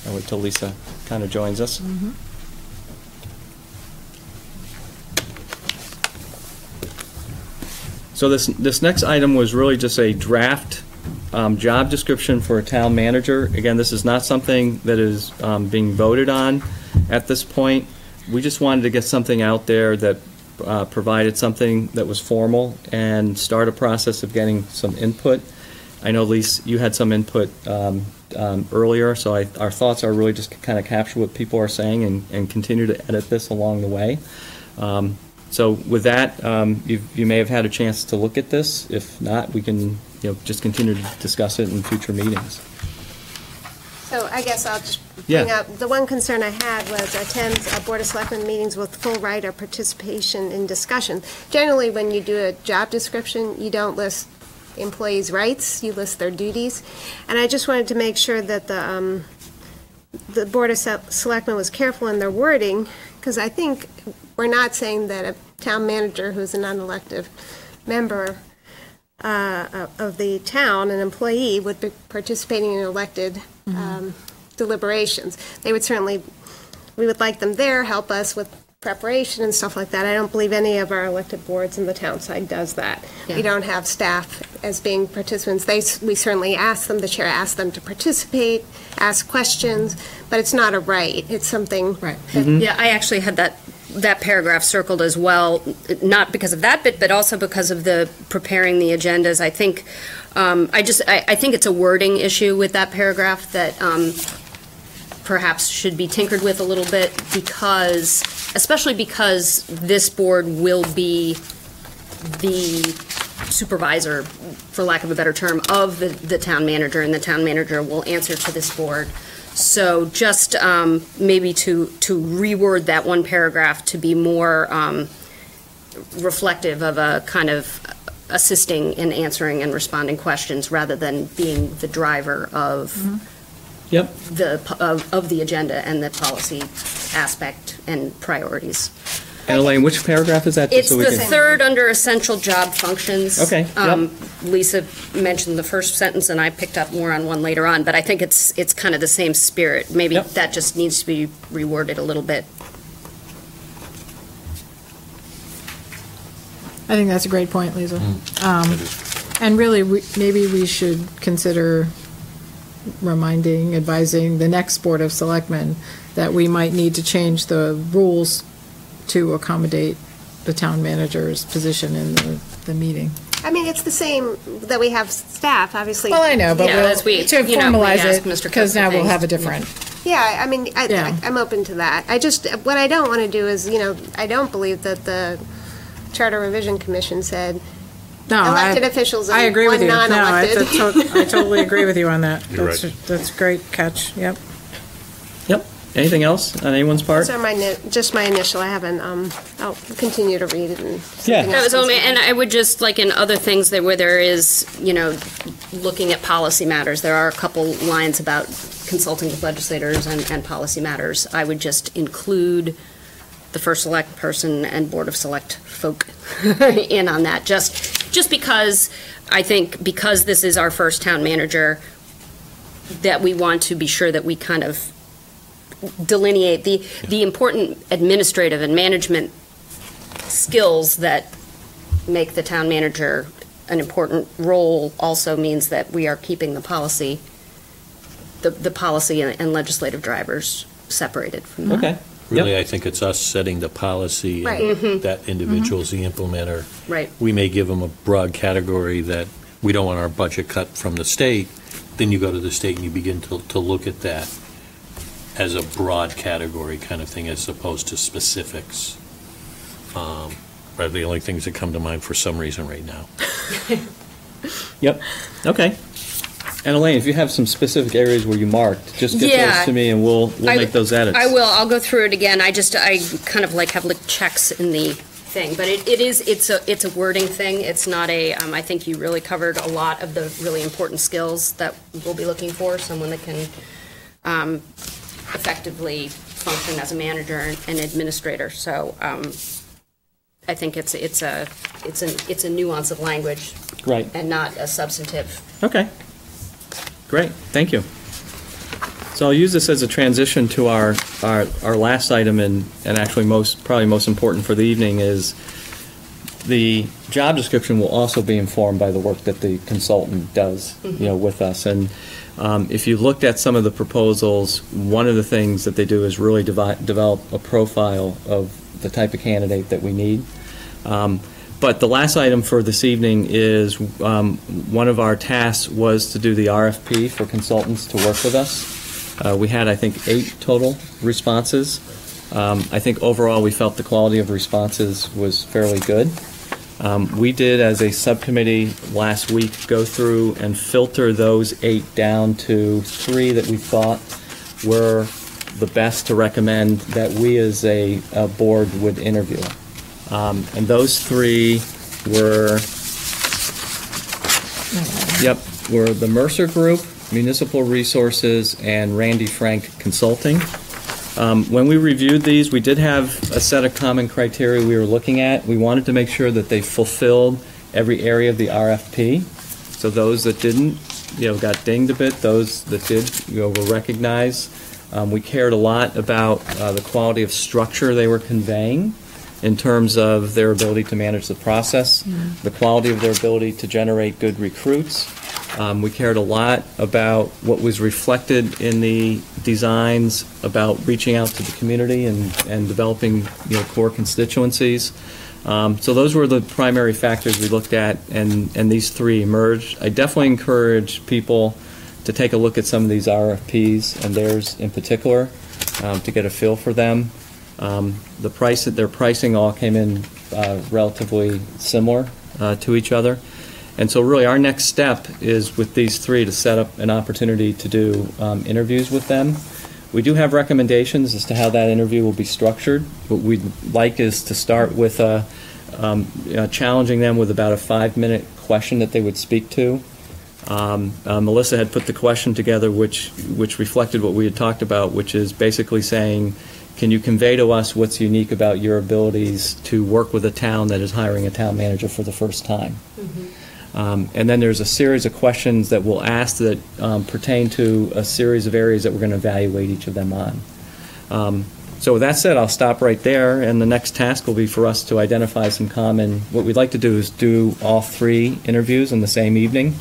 I'll wait till Lisa kind of joins us. So this next item was really just a draft job description for a town manager. Again, this is not something that is being voted on at this point. We just wanted to get something out there that provided something that was formal and start a process of getting some input. I know, Lise, you had some input earlier, so our thoughts are really just to kind of capture what people are saying and continue to edit this along the way. So with that, you may have had a chance to look at this. If not, we can just continue to discuss it in future meetings. So I guess I'll just bring up, the one concern I had was attend Board of Selectmen meetings with full right of participation in discussion. Generally, when you do a job description, you don't list employees' rights, you list their duties. And I just wanted to make sure that the Board of Selectmen was careful in their wording, because I think we're not saying that a town manager who's a non-elected member of the town, an employee, would be participating in elected deliberations. They would certainly, we would like them there, help us with preparation and stuff like that. I don't believe any of our elected boards in the town side does that. Yeah. We don't have staff as being participants. We certainly ask them, the chair asks them to participate, ask questions, but it's not a right. It's something. Right. Yeah, I actually had that that paragraph circled as well, not because of that bit, but also because of the preparing the agendas. I think, I think it's a wording issue with that paragraph that perhaps should be tinkered with a little bit, because, especially because this board will be the supervisor, for lack of a better term, of the town manager, and the town manager will answer to this board. So just maybe to reword that one paragraph to be more reflective of a kind of assisting in answering and responding questions rather than being the driver of of the agenda and the policy aspect and priorities. And Elaine, which paragraph is that? It's the third under essential job functions. Okay. Lisa mentioned the first sentence, and I picked up more on one later on, but I think it's kind of the same spirit. Maybe that just needs to be reworded a little bit. I think that's a great point, Lisa. And really, maybe we should consider advising the next Board of Selectmen that we might need to change the rules to accommodate the town manager's position in the meeting. I mean, it's the same that we have staff, obviously. Well, I know, but Yeah. to formalize it, because now we'll have a different. Yeah, I mean, I'm open to that. What I don't want to do is, I don't believe that the Charter Revision Commission said elected officials and I agree with you. non-elected. I totally agree with you on that. You're That's a great catch, Yep. Anything else on anyone's part? Those are just my initial. I haven't, I'll continue to read it. That was only, and I would just, like in other things where there is, looking at policy matters, there are a couple lines about consulting with legislators and policy matters. I would just include the first select person and Board of Select folk in on that, just because I think because this is our first town manager, that we want to be sure that we kind of delineate the important administrative and management skills that make the town manager an important role. Also means that we are keeping the policy, the policy and legislative drivers separated from that. Okay. Really, I think it's us setting the policy, Right. and that individual's the implementer. Right. We may give them a broad category that we don't want our budget cut from the state. Then you go to the state and you begin to look at that as a broad category kind of thing, as opposed to specifics. Are the only things that come to mind for some reason right now. Yep. Okay. And Elaine, if you have some specific areas where you marked, just get those to me and we'll make those edits. I will. I'll go through it again. I kind of have checks in the thing, but it's a wording thing. It's not a. I think you really covered a lot of the really important skills that we'll be looking for. Someone that can effectively function as a manager and administrator. So I think it's a nuance of language, right, and not a substantive. Okay. Great, thank you. So I'll use this as a transition to our last item, and actually probably most important for the evening is the job description will also be informed by the work that the consultant does, with us. And if you looked at some of the proposals, one of the things that they do is really develop a profile of the type of candidate that we need. But the last item for this evening is one of our tasks was to do the RFP for consultants to work with us. We had, I think, 8 total responses. I think overall we felt the quality of responses was fairly good. We did, as a subcommittee last week, go through and filter those 8 down to 3 that we thought were the best to recommend that we as a board would interview. And those 3 were the Mercer Group, Municipal Resources, and Randy Frank Consulting. When we reviewed these, we did have a set of common criteria we were looking at. We wanted to make sure that they fulfilled every area of the RFP. So those that didn't, got dinged a bit. Those that did, were recognized. We cared a lot about the quality of structure they were conveying, in terms of their ability to manage the process, the quality of their ability to generate good recruits, We cared a lot about what was reflected in the designs, about reaching out to the community and developing, core constituencies. So those were the primary factors we looked at, and these three emerged. I definitely encourage people to take a look at some of these RFPs, and theirs in particular, to get a feel for them. Their pricing all came in relatively similar to each other. And so really our next step is with these three to set up an opportunity to do interviews with them. We do have recommendations as to how that interview will be structured. What we'd like is to start with challenging them with about a 5-minute question that they would speak to. Melissa had put the question together which reflected what we had talked about, which is basically saying, can you convey to us what's unique about your abilities to work with a town that is hiring a town manager for the first time? And then there's a series of questions that we'll ask that pertain to a series of areas that we're going to evaluate each of them on. So with that said, I'll stop right there, and the next task will be for us to identify some common. What we'd like to do is do all three interviews in the same evening,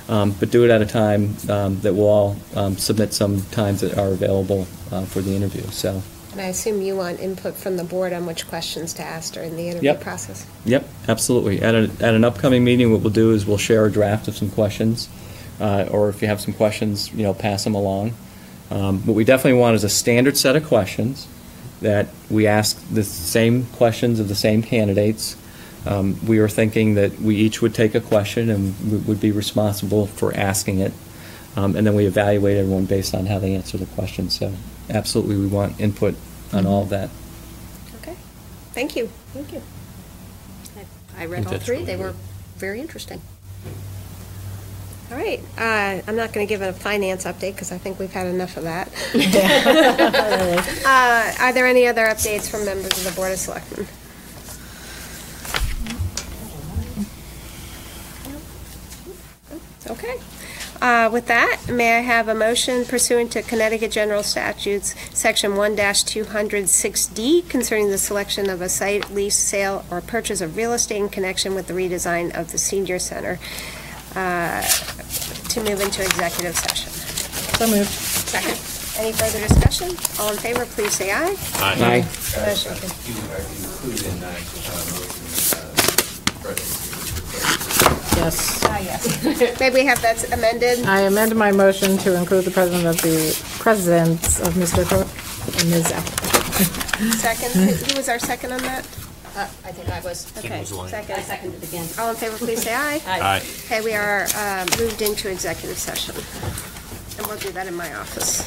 but do it at a time that we'll all submit some times that are available for the interview. So. And I assume you want input from the board on which questions to ask during the interview process. Yep, absolutely. At an upcoming meeting, what we'll do is we'll share a draft of some questions, or if you have some questions, pass them along. What we definitely want is a standard set of questions that we ask the same questions of the same candidates. We are thinking that we each would take a question and we would be responsible for asking it, and then we evaluate everyone based on how they answer the question. So absolutely, we want input on all of that. Okay. Thank you. Thank you. I read all three. They were very interesting. All right. I'm not going to give a finance update because I think we've had enough of that. Are there any other updates from members of the Board of Selectmen? Okay. With that, may I have a motion pursuant to Connecticut General Statutes, Section 1-206D, concerning the selection of a site, lease, sale, or purchase of real estate in connection with the redesign of the senior center, to move into executive session? So moved. Second. Any further discussion? All in favor, please say aye. Aye. Motion carries. Yes. Yes. May we have that amended? I amend my motion to include the presence of Mr. Cook and Ms. Apple. Second. Who was our second on that? I think I was. Okay. Second. I seconded again. All in favor, please say aye. Aye. Okay, we are moved into executive session. And we'll do that in my office.